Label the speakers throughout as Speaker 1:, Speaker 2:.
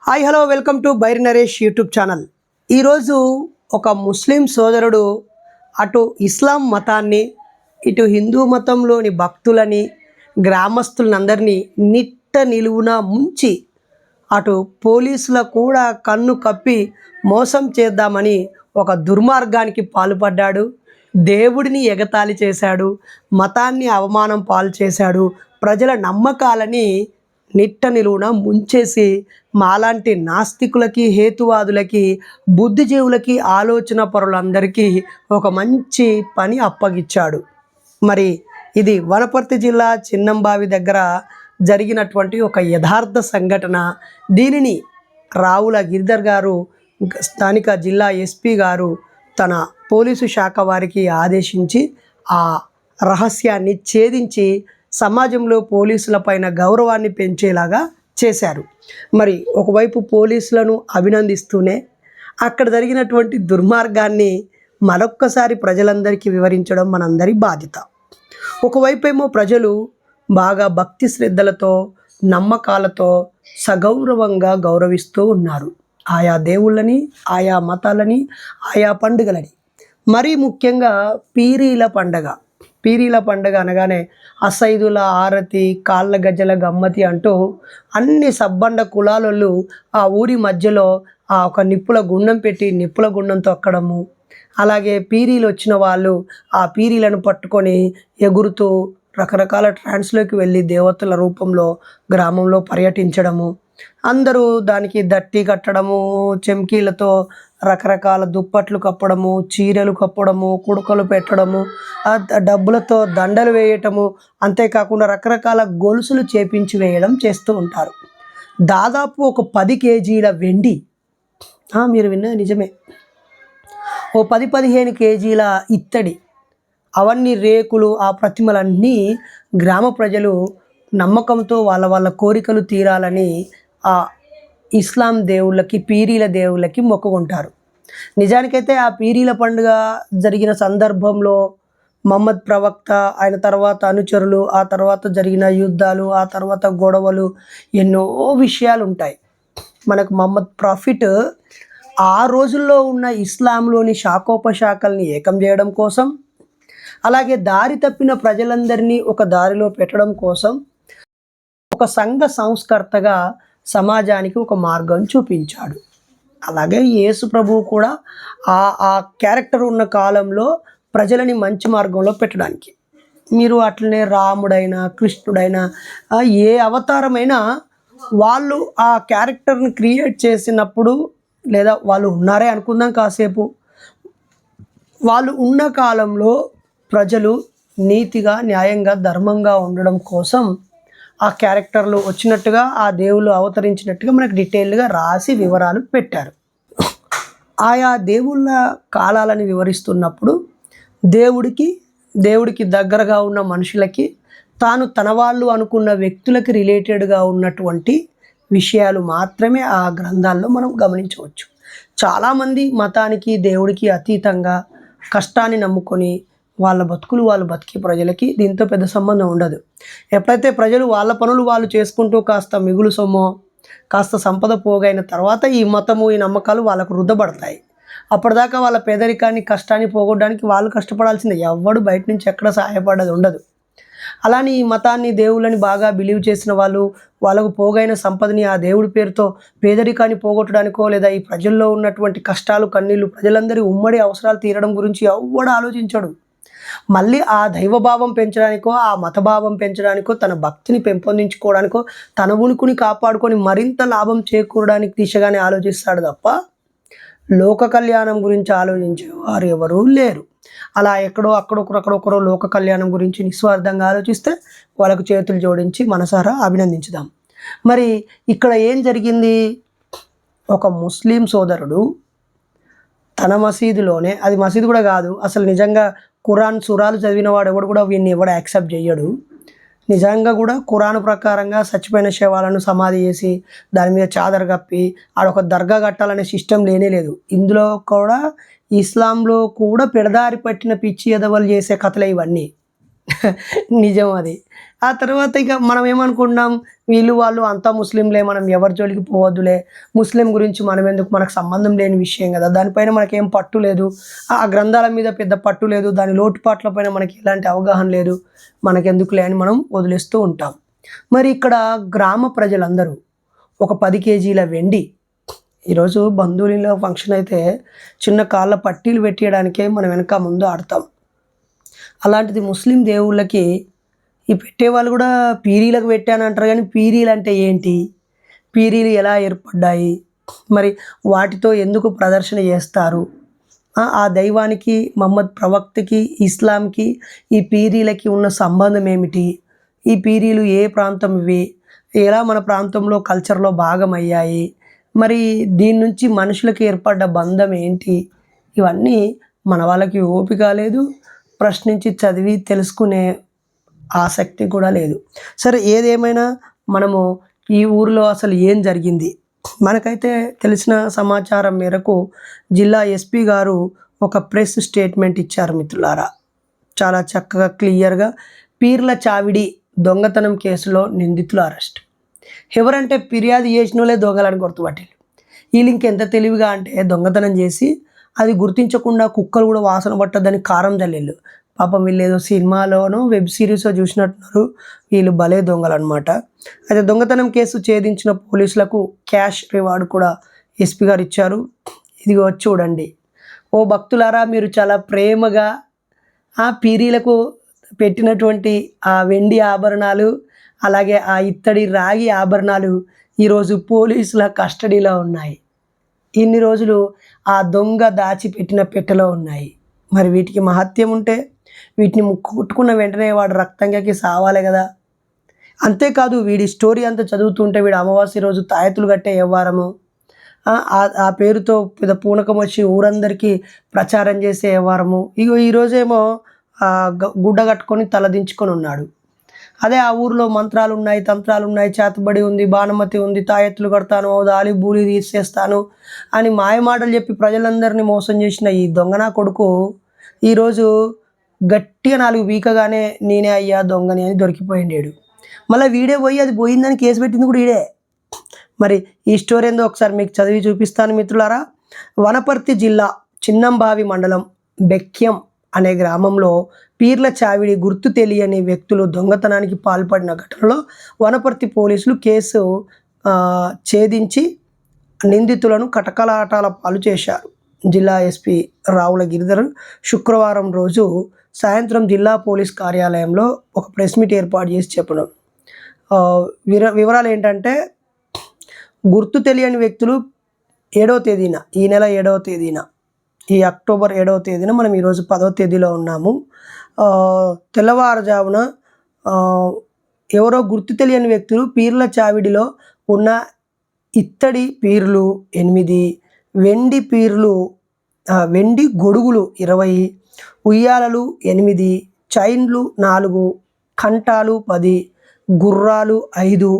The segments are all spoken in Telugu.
Speaker 1: Hi hello welcome to Bairi Naresh YouTube channel. ఈరోజు ఒక ముస్లిం సోదరుడు అటు ఇస్లాం మతాన్ని ఇటు హిందూ మతంలోని భక్తులని గ్రామస్తులందరినీ నిట్ట నిలువున ముంచి అటు పోలీసుల కూడా కన్ను కప్పి మోసం చేద్దామని ఒక దుర్మార్గానికి పాల్పడ్డాడు. దేవుడిని ఎగతాళి చేశాడు, మతాన్ని అవమానం పాలు చేశాడు, ప్రజల నమ్మకాలని నిట్ట నిలువున ముంచేసి మాలాంటి నాస్తికులకి హేతువాదులకి బుద్ధిజీవులకి ఆలోచన పరులందరికీ ఒక మంచి పని అప్పగిచ్చాడు. మరి ఇది వనపర్తి జిల్లా చిన్నంబావి దగ్గర జరిగినటువంటి ఒక యథార్థ సంఘటన. దీనిని రావుల గిరిధర్ గారు స్థానిక జిల్లా ఎస్పీ గారు తన పోలీసు శాఖ వారికి ఆదేశించి ఆ రహస్యాన్ని ఛేదించి సమాజంలో పోలీసుల పైన గౌరవాన్ని పెంచేలాగా చేశారు. మరి ఒకవైపు పోలీసులను అభినందిస్తూనే అక్కడ జరిగినటువంటి దుర్మార్గాన్ని మరొక్కసారి ప్రజలందరికీ వివరించడం మనందరి బాధ్యత. ఒకవైపు ఏమో ప్రజలు బాగా భక్తి శ్రద్ధలతో నమ్మకాలతో సగౌరవంగా గౌరవిస్తూ ఉన్నారు ఆయా దేవుళ్ళని, ఆయా మతాలని, ఆయా పండుగలని. మరీ ముఖ్యంగా పీరీల పండగ అనగానే అసైదుల ఆరతి, కాళ్ళ గజ్జల గమ్మతి అంటూ అన్ని సబ్బండ కులాలలో ఆ ఊరి మధ్యలో ఒక నిప్పుల గుండం పెట్టి నిప్పుల గుండం తొక్కడము, అలాగే పీరీలు వచ్చిన వాళ్ళు ఆ పీరీలను పట్టుకొని ఎగురుతూ రకరకాల ట్రాన్స్లోకి వెళ్ళి దేవతల రూపంలో గ్రామంలో పర్యటించడము, అందరూ దానికి దట్టి కట్టడము, చెమ్కీలతో రకరకాల దుప్పట్లు కప్పడము, చీరలు కప్పడము, కుడుకలు పెట్టడము, డబ్బులతో దండలు వేయటము, అంతేకాకుండా రకరకాల గొలుసులు చేపించి వేయడం చేస్తూ ఉంటారు. దాదాపు ఒక 10 కేజీల వెండి, మీరు విన్నది నిజమే, ఓ 10-15 కేజీల ఇత్తడి, అవన్నీ రేకులు, ఆ ప్రతిమలన్నీ గ్రామ ప్రజలు నమ్మకంతో వాళ్ళ కోరికలు తీరాలని ఆ ఇస్లాం దేవుళ్ళకి, పీరీల దేవుళ్ళకి మొక్కుకుంటారు. నిజానికైతే ఆ పీరీల పండుగ జరిగిన సందర్భంలో మహమ్మద్ ప్రవక్త, ఆయన తర్వాత అనుచరులు, ఆ తర్వాత జరిగిన యుద్ధాలు, ఆ తర్వాత గొడవలు, ఎన్నో విషయాలు ఉంటాయి. మనకు మహమ్మద్ ప్రాఫిట్ ఆ రోజుల్లో ఉన్న ఇస్లాంలోని శాఖోపశాఖల్ని ఏకం చేయడం కోసం, అలాగే దారి తప్పిన ప్రజలందరినీ ఒక దారిలో పెట్టడం కోసం ఒక సంఘ సంస్కర్తగా సమాజానికి ఒక మార్గం చూపించాడు. అలాగే యేసు ప్రభువు కూడా ఆ క్యారెక్టర్ ఉన్న కాలంలో ప్రజలని మంచి మార్గంలో పెట్టడానికి. మీరు అట్లనే రాముడైనా కృష్ణుడైనా ఏ అవతారమైనా వాళ్ళు ఆ క్యారెక్టర్ని క్రియేట్ చేసినప్పుడు, లేదా వాళ్ళు ఉన్నారే అనుకుందాం కాసేపు, వాళ్ళు ఉన్న కాలంలో ప్రజలు నీతిగా, న్యాయంగా, ధర్మంగా ఉండడం కోసం ఆ క్యారెక్టర్లు వచ్చినట్టుగా, ఆ దేవుళ్ళు అవతరించినట్టుగా మనకు డీటెయిల్గా రాసి వివరాలు పెట్టారు. ఆయా దేవుళ్ళ కాలాలని వివరిస్తున్నప్పుడు దేవుడికి దగ్గరగా ఉన్న మనుషులకి, తాను తన వాళ్ళు అనుకున్న వ్యక్తులకి రిలేటెడ్గా ఉన్నటువంటి విషయాలు మాత్రమే ఆ గ్రంథాల్లో మనం గమనించవచ్చు. చాలామంది మతానికి, దేవుడికి అతీతంగా కష్టాన్ని నమ్ముకొని వాళ్ళ బతుకులు వాళ్ళు బతికే ప్రజలకి దీంతో పెద్ద సంబంధం ఉండదు. ఎప్పుడైతే ప్రజలు వాళ్ళ పనులు వాళ్ళు చేసుకుంటూ కాస్త మిగులు సొమ్మో, కాస్త సంపద పోగైన తర్వాత ఈ మతము, ఈ నమ్మకాలు వాళ్ళకు రుద్దబడతాయి. అప్పటిదాకా వాళ్ళ పేదరికాన్ని, కష్టాన్ని పోగొట్టడానికి వాళ్ళు కష్టపడాల్సిందే, ఎవ్వడు బయట నుంచి ఎక్కడ సహాయపడేది ఉండదు. అలానే ఈ మతాన్ని, దేవుళ్ళని బాగా బిలీవ్ చేసిన వాళ్ళు వాళ్ళకు పోగైన సంపదని ఆ దేవుడి పేరుతో పేదరికాన్ని పోగొట్టడానికో, లేదా ఈ ప్రజల్లో ఉన్నటువంటి కష్టాలు, కన్నీళ్ళు, ప్రజలందరి ఉమ్మడి అవసరాలు తీరడం గురించి ఎవ్వడు ఆలోచించడు. మళ్ళీ ఆ దైవభావం పెంచడానికో, ఆ మతభావం పెంచడానికో, తన భక్తిని పెంపొందించుకోవడానికో, తన ఉనికిని కాపాడుకొని మరింత లాభం చేకూరడానికి దిశగానే ఆలోచిస్తాడు తప్ప లోక కళ్యాణం గురించి ఆలోచించే వారు ఎవరూ లేరు. అలా అక్కడొకరో లోక కళ్యాణం గురించి నిస్వార్థంగా ఆలోచిస్తే వాళ్ళకు చేతులు జోడించి మనసారా అభినందించుదాం. మరి ఇక్కడ ఏం జరిగింది? ఒక ముస్లిం సోదరుడు తన మసీదులోనే, అది మసీదు కూడా కాదు, అసలు నిజంగా ఖురాన్ సురాలు చదివిన వాడు ఎవడు వీడిని యాక్సెప్ట్ చేయడు. నిజంగా కూడా ఖురాన్ ప్రకారంగా చచ్చిపోయిన శవాలను సమాధి చేసి దాని మీద చాదర కప్పి ఆడొక దర్గా కట్టాలనే సిస్టమ్ లేదు. ఇందులో కూడా ఇస్లాంలో కూడా పెడదారి పట్టిన పిచ్చి ఎదవలు చేసే కథలే ఇవన్నీ. నిజం అది. ఆ తర్వాత ఇక మనం ఏమనుకుంటున్నాం, వీళ్ళు వాళ్ళు అంతా ముస్లింలే, మనం ఎవరి జోలికి పోవద్దులే, ముస్లిం గురించి మనమెందుకు, మనకు సంబంధం లేని విషయం గదా! దానిపైన మనకేం పట్టు లేదు. ఆ గ్రంథాల మీద పెద్ద పట్టు లేదు. దాని లోటుపాట్ల పైన మనకి ఎలాంటి అవగాహన లేదు. మనకెందుకులే అని మనం వదిలేస్తూ ఉంటాం. మరి ఇక్కడ గ్రామ ప్రజలందరూ ఒక 10 కేజీల వెండి, ఈరోజు బంధువుల ఫంక్షన్ అయితే చిన్న కాళ్ళ పట్టీలు పెట్టియడానికే మనం వెనక ముందు ఆడతాం. అలాంటిది ముస్లిం దేవుళ్ళకి ఈ పెట్టేవాళ్ళు కూడా పీరీలకు పెట్టానంటారు కానీ పీరీలు అంటే ఏంటి? పీరీలు ఎలా ఏర్పడ్డాయి? మరి వాటితో ఎందుకు ప్రదర్శన చేస్తారు? ఆ దైవానికి, మహమ్మద్ ప్రవక్తకి, ఇస్లాంకి ఈ పీరీలకి ఉన్న సంబంధం ఏమిటి? ఈ పీరీలు ఏ ప్రాంతం ఇవి? ఎలా మన ప్రాంతంలో కల్చర్‌లో భాగమయ్యాయి? మరి దీని నుంచి మనుషులకి ఏర్పడ్డ బంధం ఏంటి? ఇవన్నీ మన వాళ్ళకి ఓపిక లేదు. ప్రశ్నించి చదివి తెలుసుకునే ఆసక్తి కూడా లేదు. సరే, ఏదేమైనా మనము ఈ ఊరిలో అసలు ఏం జరిగింది? మనకైతే తెలిసిన సమాచారం మేరకు జిల్లా ఎస్పీ గారు ఒక ప్రెస్ స్టేట్మెంట్ ఇచ్చారు మిత్రులారా. చాలా చక్కగా క్లియర్‌గా పీర్ల చావిడి దొంగతనం కేసులో నిందితులు అరెస్ట్. ఎవరంటే ఫిర్యాదు చేసినోళ్ళే దొంగలని గుర్తుపట్టిండ్రు. వీళ్ళు ఇంకెంత తెలివిగా అంటే దొంగతనం చేసి అది గుర్తించకుండా కుక్కలు కూడా వాసన పట్టద్దని కారం జల్లిళ్ళు. పాపం వీళ్ళు ఏదో సినిమాలోనో వెబ్ సిరీసో చూసినట్టున్నారు. వీళ్ళు భలే దొంగలన్నమాట. అయితే దొంగతనం కేసు ఛేదించిన పోలీసులకు క్యాష్ రివార్డు కూడా ఎస్పీ గారు ఇచ్చారు. ఇదిగో చూడండి. ఓ భక్తులారా, మీరు చాలా ప్రేమగా ఆ పీరీలకు పెట్టినటువంటి ఆ వెండి ఆభరణాలు, అలాగే ఆ ఇత్తడి రాగి ఆభరణాలు ఈరోజు పోలీసుల కస్టడీలో ఉన్నాయి. ఇన్ని రోజులు ఆ దొంగ దాచిపెట్టిన పెట్టెలో ఉన్నాయి. మరి వీటికి మహత్యం ఉంటే వీటిని ముట్టుకున్న వెంటనే వాడు రక్తంగాకి సావాలి కదా. అంతేకాదు, వీడి స్టోరీ అంతా చదువుతుంటే వీడు అమావాస్య రోజు తాయెత్తులు కట్టే వ్యవహారము, ఆ పేరుతో పెద్ద పూనకం వచ్చి ఊరందరికీ ప్రచారం చేసే వ్యవహారము. ఇగో ఈరోజేమో గుడ్డ కట్టుకొని తలదించుకొని ఉన్నాడు. అదే ఆ ఊరిలో మంత్రాలు ఉన్నాయి, తంత్రాలు ఉన్నాయి, చేతబడి ఉంది, బాణమతి ఉంది, తాయెత్తులు కడతాను, దాలి బూలి తీసేస్తాను అని మాయమాటలు చెప్పి ప్రజలందరినీ మోసం చేసిన ఈ దొంగనా కొడుకు ఈరోజు గట్టిగా 4 వీకగానే నేనే అయ్యా దొంగని అని దొరికిపోయిండాడు. మళ్ళీ వీడే పోయి అది పోయిందని కేసు పెట్టింది కూడా ఈడే. మరి ఈ స్టోరీ ఏందో ఒకసారి మీకు చదివి చూపిస్తాను మిత్రులారా. వనపర్తి జిల్లా చిన్నంబావి మండలం బెక్యం అనే గ్రామంలో పీర్ల చావిడి గుర్తు తెలియని వ్యక్తులు దొంగతనానికి పాల్పడిన ఘటనలో వనపర్తి పోలీసులు కేసు ఛేదించి నిందితులను కటకలాటాల పాలు చేశారు. జిల్లా ఎస్పీ రావుల గిరిధర్ శుక్రవారం రోజు సాయంత్రం జిల్లా పోలీస్ కార్యాలయంలో ఒక ప్రెస్ మీట్ ఏర్పాటు చేసి చెప్పడం. వివరాలు ఏంటంటే, గుర్తు తెలియని వ్యక్తులు 7వ తేదీన, ఈ నెల 7వ తేదీన, ఈ అక్టోబర్ 7వ తేదీన, మనం ఈరోజు 10వ తేదీలో ఉన్నాము. తెల్లవారుజామున ఎవరో గుర్తు తెలియని వ్యక్తులు పీర్ల చావిడిలో ఉన్న ఇత్తడి పీర్లు 8, వెండి పీర్లు, వెండి గొడుగులు 20, ఉయ్యాలలు 8, చైన్లు 4, కంటాలు 10, గుర్రాలు 5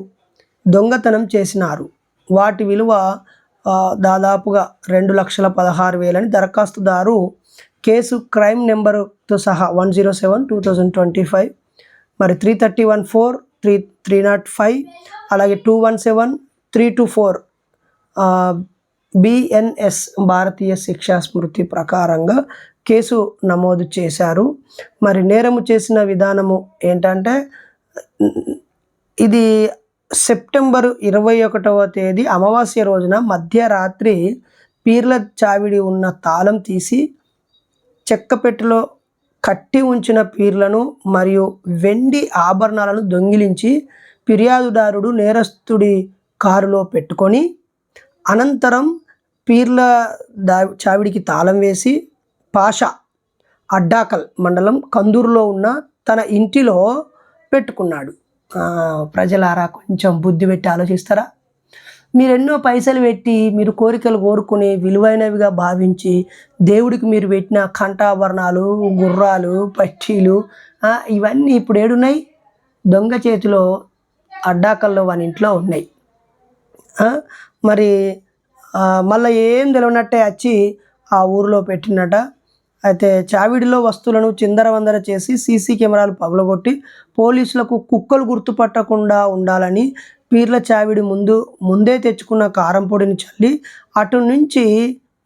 Speaker 1: దొంగతనం చేసినారు. వాటి విలువ దాదాపుగా 2,16,000 అని దరఖాస్తుదారు కేసు క్రైమ్ నెంబర్తో సహా 107/2025, మరి 331/4, 305, అలాగే 217/324 BNS భారతీయ శిక్షా స్మృతి ప్రకారంగా కేసు నమోదు చేశారు. మరి నేరము చేసిన విధానము ఏంటంటే, ఇది సెప్టెంబర్ 21వ తేదీ అమావాస్య రోజున మధ్యరాత్రి పీర్ల చావిడి ఉన్న తాళం తీసి చెక్కపెట్టెలో కట్టి ఉంచిన పీర్లను మరియు వెండి ఆభరణాలను దొంగిలించి ఫిర్యాదుదారుడు నేరస్తుడి కారులో పెట్టుకొని అనంతరం పీర్ల చావిడికి తాళం వేసి పాషా అడ్డాకల్ మండలం కందూరులో ఉన్న తన ఇంటిలో పెట్టుకున్నాడు. ప్రజలారా, కొంచెం బుద్ధి పెట్టి ఆలోచిస్తారా? మీరెన్నో పైసలు పెట్టి మీరు కోరికలు కోరుకుని విలువైనవిగా భావించి దేవుడికి మీరు పెట్టిన కంఠాభరణాలు, గుర్రాలు, పట్టీలు ఇవన్నీ ఇప్పుడు ఏడున్నాయి? దొంగ చేతిలో అడ్డాకల్లో వాని ఇంట్లో ఉన్నాయి. మరి మళ్ళీ ఏం తెలియనట్టే వచ్చి ఆ ఊరిలో పెట్టినట. అయితే చావిడిలో వస్తువులను చిందరవందర చేసి సీసీ కెమెరాలు పగలగొట్టి పోలీసులకు కుక్కలు గుర్తుపట్టకుండా ఉండాలని పీర్ల చావిడి ముందే తెచ్చుకున్న కారం పొడిని చల్లి అటు నుంచి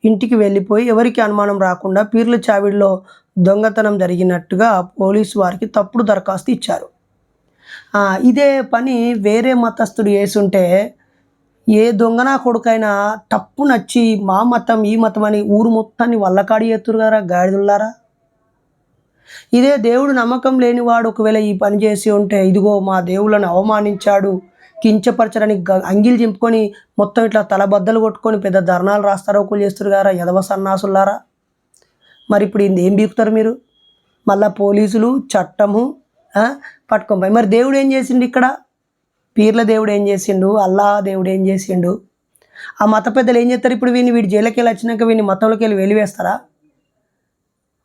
Speaker 1: ఇంటికి వెళ్ళిపోయి ఎవరికి అనుమానం రాకుండా పీర్ల చావిడిలో దొంగతనం జరిగినట్టుగా పోలీసు వారికి తప్పుడు దరఖాస్తు ఇచ్చారు. ఇదే పని వేరే మతస్థుడు చేసుంటే ఏ దొంగనా కొడుకైనా టప్పు నచ్చి మా మతం ఈ మతం అని ఊరు మొత్తాన్ని వల్లకాడి ఎత్తురు కదా గాడిదుల్లారా. ఇదే దేవుడు నమ్మకం లేనివాడు ఒకవేళ ఈ పని చేసి ఉంటే ఇదిగో మా దేవుళ్ళని అవమానించాడు కించపరచడానికి అంగిలు చింపుకొని మొత్తం ఇట్లా తలబద్దలు కొట్టుకొని పెద్ద ధర్నాలు రాస్తారోకులు చేస్తారు కదా యదవ సన్నాసులారా. మరి ఇప్పుడు ఇది ఏం బీకుతారు మీరు? మళ్ళా పోలీసులు చట్టము పట్టుకోపోయి మరి దేవుడు ఏం చేసిండు ఇక్కడ? పీర్ల దేవుడు ఏం చేసిండు? అల్లా దేవుడు ఏం చేసిండు? ఆ మత పెద్దలు ఏం చేస్తారు ఇప్పుడు? వీడి జైలుకి వెళ్ళి వచ్చినాక వీడిని మతంలోకి వెళ్ళి వెలివేస్తారా?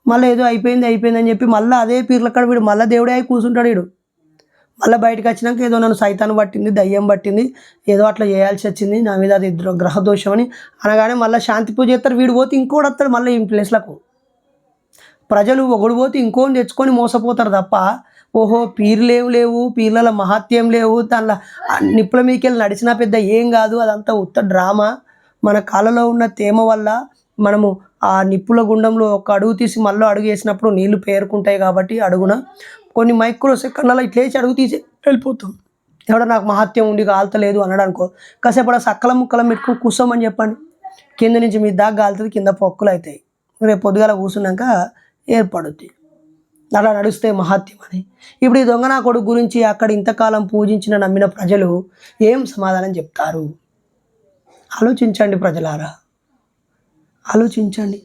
Speaker 1: మళ్ళీ ఏదో అయిపోయిందని చెప్పి మళ్ళీ అదే పీర్ల కాడ వీడు మళ్ళీ దేవుడే అయి కూర్చుంటాడు. వీడు మళ్ళీ బయటకు వచ్చినాక ఏదో నన్ను సైతాన్ని పట్టింది, దయ్యం పట్టింది, ఏదో అట్లా చేయాల్సి వచ్చింది, నా మీద అది గ్రహదోషం అని అనగానే మళ్ళీ శాంతి పూజ చేస్తారు. వీడు పోతే ఇంకోటి వస్తాడు మళ్ళీ ఈ ప్లేస్లకు. ప్రజలు ఒకడు పోతే ఇంకోని తెచ్చుకొని మోసపోతారు తప్ప ఓహో పీర్లేం లేవు, పీర్ల మహత్యం లేవు, దానిలో నిప్పుల మీకెళ్ళి నడిచినా పెద్ద ఏం కాదు, అదంతా ఉత్త డ్రామా. మన కాళ్ళలో ఉన్న తేమ వల్ల మనము ఆ నిప్పుల గుండంలో ఒక అడుగు తీసి మళ్ళీ అడుగు వేసినప్పుడు నీళ్లు పేరుకుంటాయి కాబట్టి అడుగున కొన్ని మైక్రో సెకండ్లలో ఇట్లేసి అడుగు తీసి వెళ్ళిపోతాం. ఎవడో నాకు మహత్యం ఉండి కాలుతలేదు అన్నాడు అనుకో, కాసేపు సక్కల ముక్కలం పెట్టుకుని కూర్చోమని చెప్పండి. కింద నుంచి మీ దాకా కాలుతుంది, కింద పొక్కులు అవుతాయి. రేపు పొద్దుగాల కూర్చున్నాక ఏర్పడుద్ది. అలా నడుస్తే మహత్యం అని. ఇప్పుడు ఈ దొంగనా కొడుకు గురించి అక్కడ ఇంతకాలం పూజించిన నమ్మిన ప్రజలు ఏం సమాధానం చెప్తారు? ఆలోచించండి ప్రజలారా, ఆలోచించండి.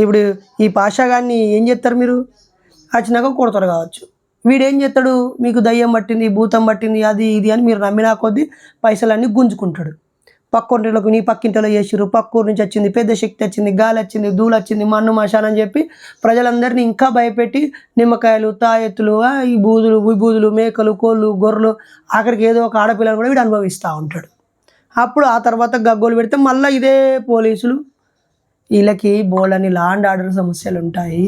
Speaker 1: ఇప్పుడు ఈ పాషాగాన్ని ఏం చేస్తారు మీరు? వచ్చినాక కొడతారు కావచ్చు. వీడేం చేస్తాడు? మీకు దయ్యం పట్టింది, భూతం పట్టింది, అది ఇది అని మీరు నమ్మినా కొద్దీ పైసలన్నీ గుంజుకుంటాడు. పక్కొంటిలకు నీ పక్కింటిలో చేసిర్రు, పక్కూరు నుంచి వచ్చింది, పెద్ద శక్తి వచ్చింది, గాలి వచ్చింది, ధూళి వచ్చింది, మన్ను మశాలని చెప్పి ప్రజలందరినీ ఇంకా భయపెట్టి నిమ్మకాయలు, తాయెత్తులు, ఈ బూదులు, విభూదులు, మేకలు, కోళ్ళు, గొర్రెలు, ఆఖరికి ఏదో ఒక ఆడపిల్లను కూడా వీడు అనుభవిస్తూ ఉంటాడు. అప్పుడు ఆ తర్వాత గగ్గోలు పెడితే మళ్ళీ ఇదే పోలీసులు వీళ్ళకి బోల్డన్ని లా అండ్ ఆర్డర్ సమస్యలు ఉంటాయి.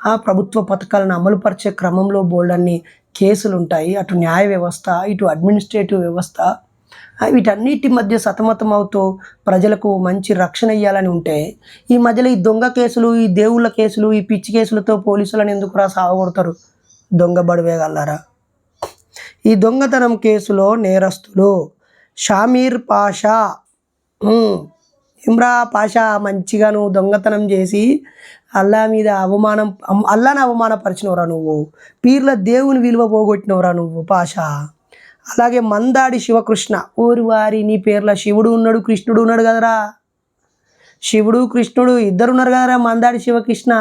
Speaker 1: ఆ ప్రభుత్వ పథకాలను అమలుపరిచే క్రమంలో బోల్డన్ని కేసులు ఉంటాయి. అటు న్యాయ వ్యవస్థ, ఇటు అడ్మినిస్ట్రేటివ్ వ్యవస్థ, వీటన్నిటి మధ్య సతమతం అవుతూ ప్రజలకు మంచి రక్షణ ఇవ్వాలని ఉంటే ఈ మధ్యలో ఈ దొంగ కేసులు, ఈ దేవుళ్ళ కేసులు, ఈ పిచ్చి కేసులతో పోలీసులను ఎందుకు సాగొడతారు? దొంగ బడివేగలరా. ఈ దొంగతనం కేసులో నేరస్తులు షామీర్ పాషా. ఇమ్రా పాషా, మంచిగా నువ్వు దొంగతనం చేసి అల్లాని అవమానపరిచినవరా నువ్వు, పీర్ల దేవుని విలువ పోగొట్టినవరా నువ్వు పాషా. అలాగే మందాడి శివకృష్ణ, ఊరి వారి నీ పేర్ల శివుడు ఉన్నాడు, కృష్ణుడు ఉన్నాడు కదరా. శివుడు కృష్ణుడు ఇద్దరు ఉన్నారు కదరా, మందాడి శివకృష్ణ.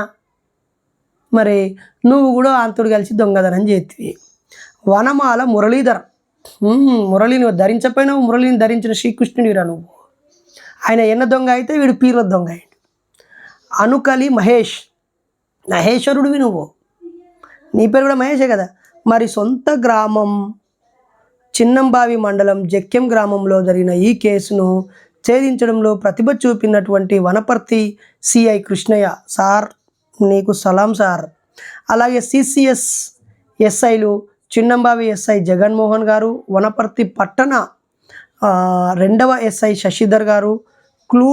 Speaker 1: మరి నువ్వు కూడా అంతుడు కలిసి దొంగతనం చేతివి. వనమాల మురళీధర్, మురళిని ధరించపోయినావు, మురళిని ధరించిన శ్రీకృష్ణుడిరా నువ్వు. ఆయన ఎన్న దొంగ అయితే వీడు పీర్ల దొంగ అయ్యాడు. అనుకలి మహేశ్వరుడివి నువ్వు, నీ పేరు కూడా మహేషే కదా. మరి సొంత గ్రామం చిన్నంబావి మండలం జక్యం గ్రామంలో జరిగిన ఈ కేసును ఛేదించడంలో ప్రతిభ చూపినటువంటి వనపర్తి సిఐ కృష్ణయ్య సార్, నీకు సలాం సార్. అలాగే సిసిఎస్ ఎస్ఐలు చిన్నంబావి ఎస్ఐ జగన్మోహన్ గారు, వనపర్తి పట్టణ 2వ ఎస్ఐ శశిధర్ గారు, క్లూ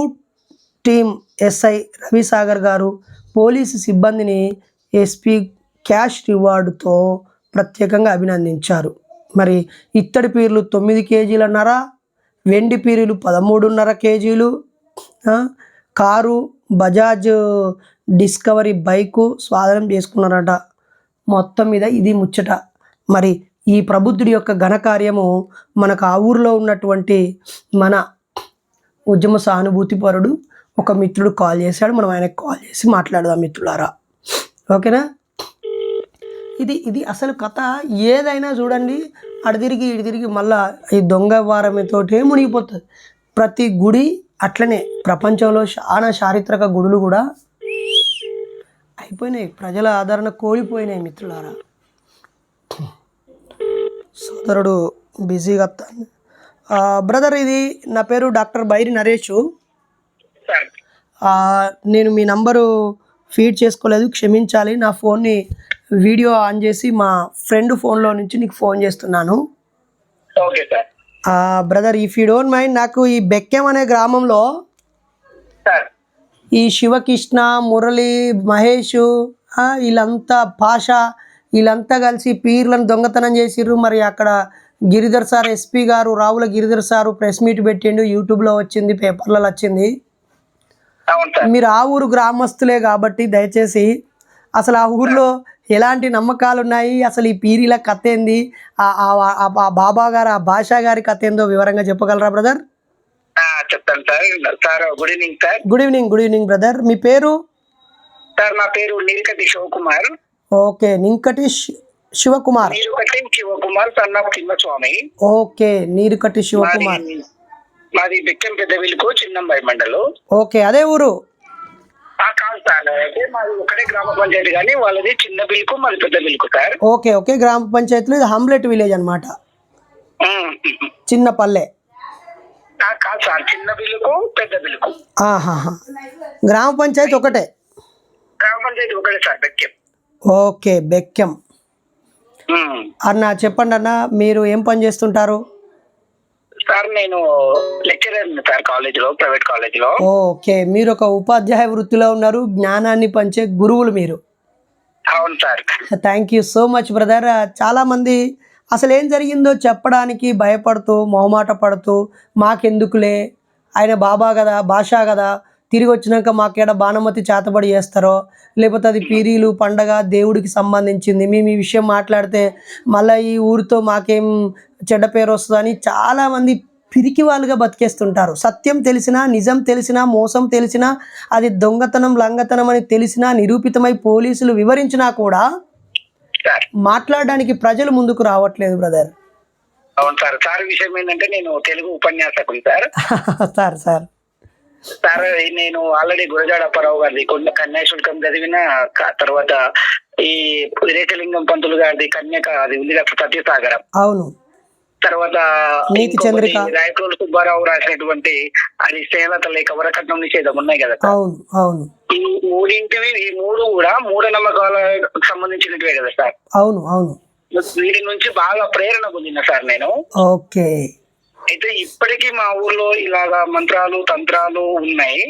Speaker 1: టీమ్ ఎస్ఐ రవిసాగర్ గారు పోలీసు సిబ్బందిని ఎస్పీ క్యాష్ రివార్డుతో ప్రత్యేకంగా అభినందించారు. మరి ఇత్తడి పీర్లు 9 కేజీలన్నర, వెండి పీరులు 13.5 కేజీలు, కారు బజాజ్ డిస్కవరీ బైకు స్వాధీనం చేసుకున్నారట. మొత్తం మీద ఇది ముచ్చట. మరి ఈ ప్రబుద్ధుడి యొక్క ఘనకార్యము మనకు ఆ ఊరిలో ఉన్నటువంటి మన ఉద్యమ సానుభూతిపరుడు ఒక మిత్రుడు కాల్ చేశాడు. మనం ఆయనకు కాల్ చేసి మాట్లాడదాం మిత్రులారా, ఓకేనా? ఇది అసలు కథ. ఏదైనా చూడండి, అటు తిరిగి మళ్ళా ఈ దొంగ వారమితోటే మునిగిపోతుంది. ప్రతి గుడి అట్లనే. ప్రపంచంలో చాలా చారిత్రక గుడులు కూడా అయిపోయినాయి, ప్రజల ఆదరణ కోల్పోయినాయి మిత్రులారా. సోదరుడు బిజీగా వస్తాను. బ్రదర్, ఇది నా పేరు డాక్టర్ బైరి నరేష్. నేను మీ నంబరు ఫీడ్ చేసుకోలేదు, క్షమించాలి. నా ఫోన్ని వీడియో ఆన్ చేసి మా ఫ్రెండ్ ఫోన్లో నుంచి నీకు ఫోన్ చేస్తున్నాను.
Speaker 2: Okay sir.
Speaker 1: Brother, if you don't mind, నాకు ఈ బెక్కెం అనే గ్రామంలో
Speaker 2: సార్
Speaker 1: ఈ శివకృష్ణ, మురళి, మహేష్, వీళ్ళంతా పాష, వీళ్ళంతా కలిసి పీర్లను దొంగతనం చేసిర్రు. మరి అక్కడ గిరిధర్ సార్, ఎస్పీ గారు, Ravula Giridhar sir press meet పెట్టిండు, యూట్యూబ్లో వచ్చింది, పేపర్లలో వచ్చింది.
Speaker 2: అవును సార్.
Speaker 1: మీరు ఆ ఊరు గ్రామస్తులే కాబట్టి దయచేసి అసలు ఆ ఊర్లో ఎలాంటి నమ్మకాలు ఉన్నాయి, అసలు ఈ పీరీల కథ ఏంది, ఆ బాబా గారు, ఆ భాషా గారి కథ ఏందో వివరంగా చెప్పగలరా బ్రదర్?
Speaker 2: చెప్తాను sir. Sir good evening sir.
Speaker 1: Good evening. Good evening brother. మీ పేరు?
Speaker 2: సార్ నా పేరు Neelakati Sivakumar.
Speaker 1: Okay, Ninkati Sivakumar.
Speaker 2: Neelakati Sivakumar son of Thimmaswamy.
Speaker 1: Okay, Neerukati Sivakumar.
Speaker 2: మాది బెక్కం పెద్ద విలుకు, చిన్నంబాయి మండలం.
Speaker 1: ఓకే, అదే ఊరు?
Speaker 2: కాదు సార్, అయితే మాది ఒకటే గ్రామ పంచాయతీ, కానీ వాళ్ళది చిన్న బిల్కు, మాది పెద్ద బిల్కు సార్.
Speaker 1: ఓకే ఓకే, గ్రామ పంచాయతీలో ఇది హంబ్లెట్ విలేజ్ అనమాట, చిన్న పల్లె.
Speaker 2: కాదు సార్, చిన్న బిల్లుకు పెద్ద బిల్లుకు.
Speaker 1: గ్రామ పంచాయతీ ఒకటే?
Speaker 2: గ్రామ పంచాయతీ ఒకటే సార్, బెక్కం.
Speaker 1: ఓకే, బెక్కం. అన్న చెప్పండి అన్న, మీరు ఏం పని చేస్తుంటారు?
Speaker 2: సార్ నేను లెక్చరర్ సార్, కాలేజీలో, ప్రైవేట్ కాలేజీలో.
Speaker 1: ఓకే, మీరు ఒక ఉపాధ్యాయ వృత్తిలో ఉన్నారు, జ్ఞానాన్ని పంచే గురువులు మీరు.
Speaker 2: అవును sir.
Speaker 1: Thank you so much brother. చాలామంది అసలు ఏం జరిగిందో చెప్పడానికి భయపడుతూ, మొహమాట పడుతూ, మాకెందుకులే, ఆయన బాబా కదా, భాషా కదా, తిరిగి వచ్చినాక మాకేడ బాణమతి చేతబడి చేస్తారో, లేకపోతే అది పీరీలు పండగ దేవుడికి సంబంధించింది, మేము ఈ విషయం మాట్లాడితే మళ్ళీ ఈ ఊరితో మాకేం చెడ్డ పేరు వస్తుందని చాలామంది పిరికి వాళ్ళుగా బతికేస్తుంటారు. సత్యం తెలిసినా, నిజం తెలిసినా, మోసం తెలిసినా, అది దొంగతనం, లంగతనం అని తెలిసినా, నిరూపితమై పోలీసులు వివరించినా కూడా మాట్లాడడానికి ప్రజలు ముందుకు రావట్లేదు బ్రదర్.
Speaker 2: అవును సార్. సార్ విషయం ఏంటంటే, నేను తెలుగు ఉపన్యాసకుని సార్.
Speaker 1: సార్ సార్
Speaker 2: సార్ నేను ఆల్రెడీ గురజాడ అప్పారావు గారిది కన్యాశుల్కం చదివిన, తర్వాత ఈ రేఖలింగం పంతులు గారిది కన్యక, అది ఉంది కదా సత్యసాగరం.
Speaker 1: అవును.
Speaker 2: తర్వాత రాయకోలు సుబ్బారావు రాసినటువంటి అది శ్రేలత లేక వరకట్నం నిషేధం ఉన్నాయి కదా.
Speaker 1: అవును అవును.
Speaker 2: ఈ మూడింటివి, ఈ మూడు కూడా మూఢనమ్మకాలకు సంబంధించినటివే కదా సార్.
Speaker 1: అవును అవును.
Speaker 2: వీటి నుంచి బాగా ప్రేరణ పొందిన సార్ నేను.
Speaker 1: ఓకే.
Speaker 2: అయితే ఇప్పటికీ మా ఊర్లో ఇలాగా మంత్రాలు, తంత్రాలు ఉన్నాయి.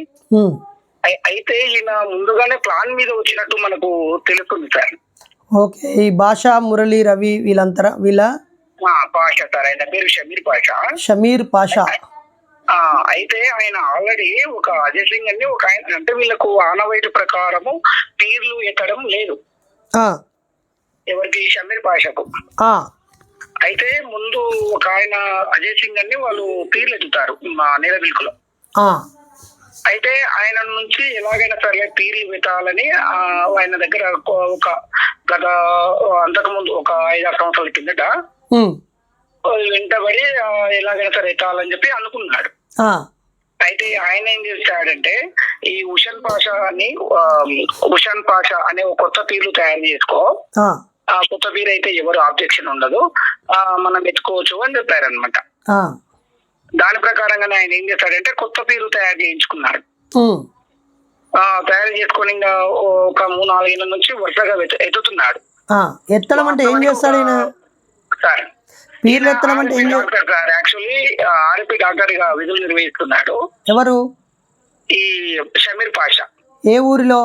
Speaker 2: అయితే ఈయన ముందుగానే ప్లాన్ మీద వచ్చినట్టు మనకు తెలుస్తుంది సార్.
Speaker 1: ఓకే, ఈ భాషా, మురళి, రవి వీళ్ళంతరా? వీళ్ళ
Speaker 2: పాషా సార్, ఆయన పేరు షమీర్ పాషా.
Speaker 1: షమీర్ పాషా.
Speaker 2: అయితే ఆయన ఆల్రెడీ ఒక అజయ్ సింగ్ అని ఒక ఆయన, అంటే వీళ్ళకు ఆనవాయితీ ప్రకారము పీర్లు ఎక్కడం లేదు ఎవరికి, షమీర్ పాషాకు. అయితే ముందు ఒక ఆయన అజయ్ సింగ్ అని వాళ్ళు పీర్లు ఎత్తుతారు మా నీలబిల్కులో. అయితే ఆయన నుంచి ఎలాగైనా సరే పీర్లు పెట్టాలని ఆయన దగ్గర ఒక గత అంతకుముందు ఒక 5-6 సంవత్సరాల కిందట వెంటబడి ఎలాగైనా సరే ఎత్తాలని చెప్పి అనుకున్నాడు. అయితే ఆయన ఏం చేశాడంటే, ఈ ఉషన్ పాషా అనే ఒక కొత్త పీర్లు తయారు చేసుకో, ఆ కొత్త పీరు అయితే ఎవరు ఆబ్జెక్షన్ ఉండదు, మనం ఎత్తుకోవచ్చు అని చెప్పారనమాట. దాని ప్రకారంగానే ఆయన ఏం చేస్తాడంటే కొత్త పీరు తయారు చేయించుకున్నాడు. తయారు చేసుకుని ఇంకా ఒక 3-4 ఏళ్ళ నుంచి వరుసగా ఎత్తుతున్నాడు.
Speaker 1: ఎత్తడం అంటే ఏం చేస్తాడు
Speaker 2: సార్?
Speaker 1: పీర్లు ఎత్తడం అంటే ఏం
Speaker 2: చేస్తాడు సార్? యాక్చువల్లీ ఆర్పి డాక్టర్ గా విధులు నిర్వహిస్తున్నాడు.
Speaker 1: ఎవరు?
Speaker 2: ఈ షమీర్ పాషా.
Speaker 1: ఏ ఊరిలో?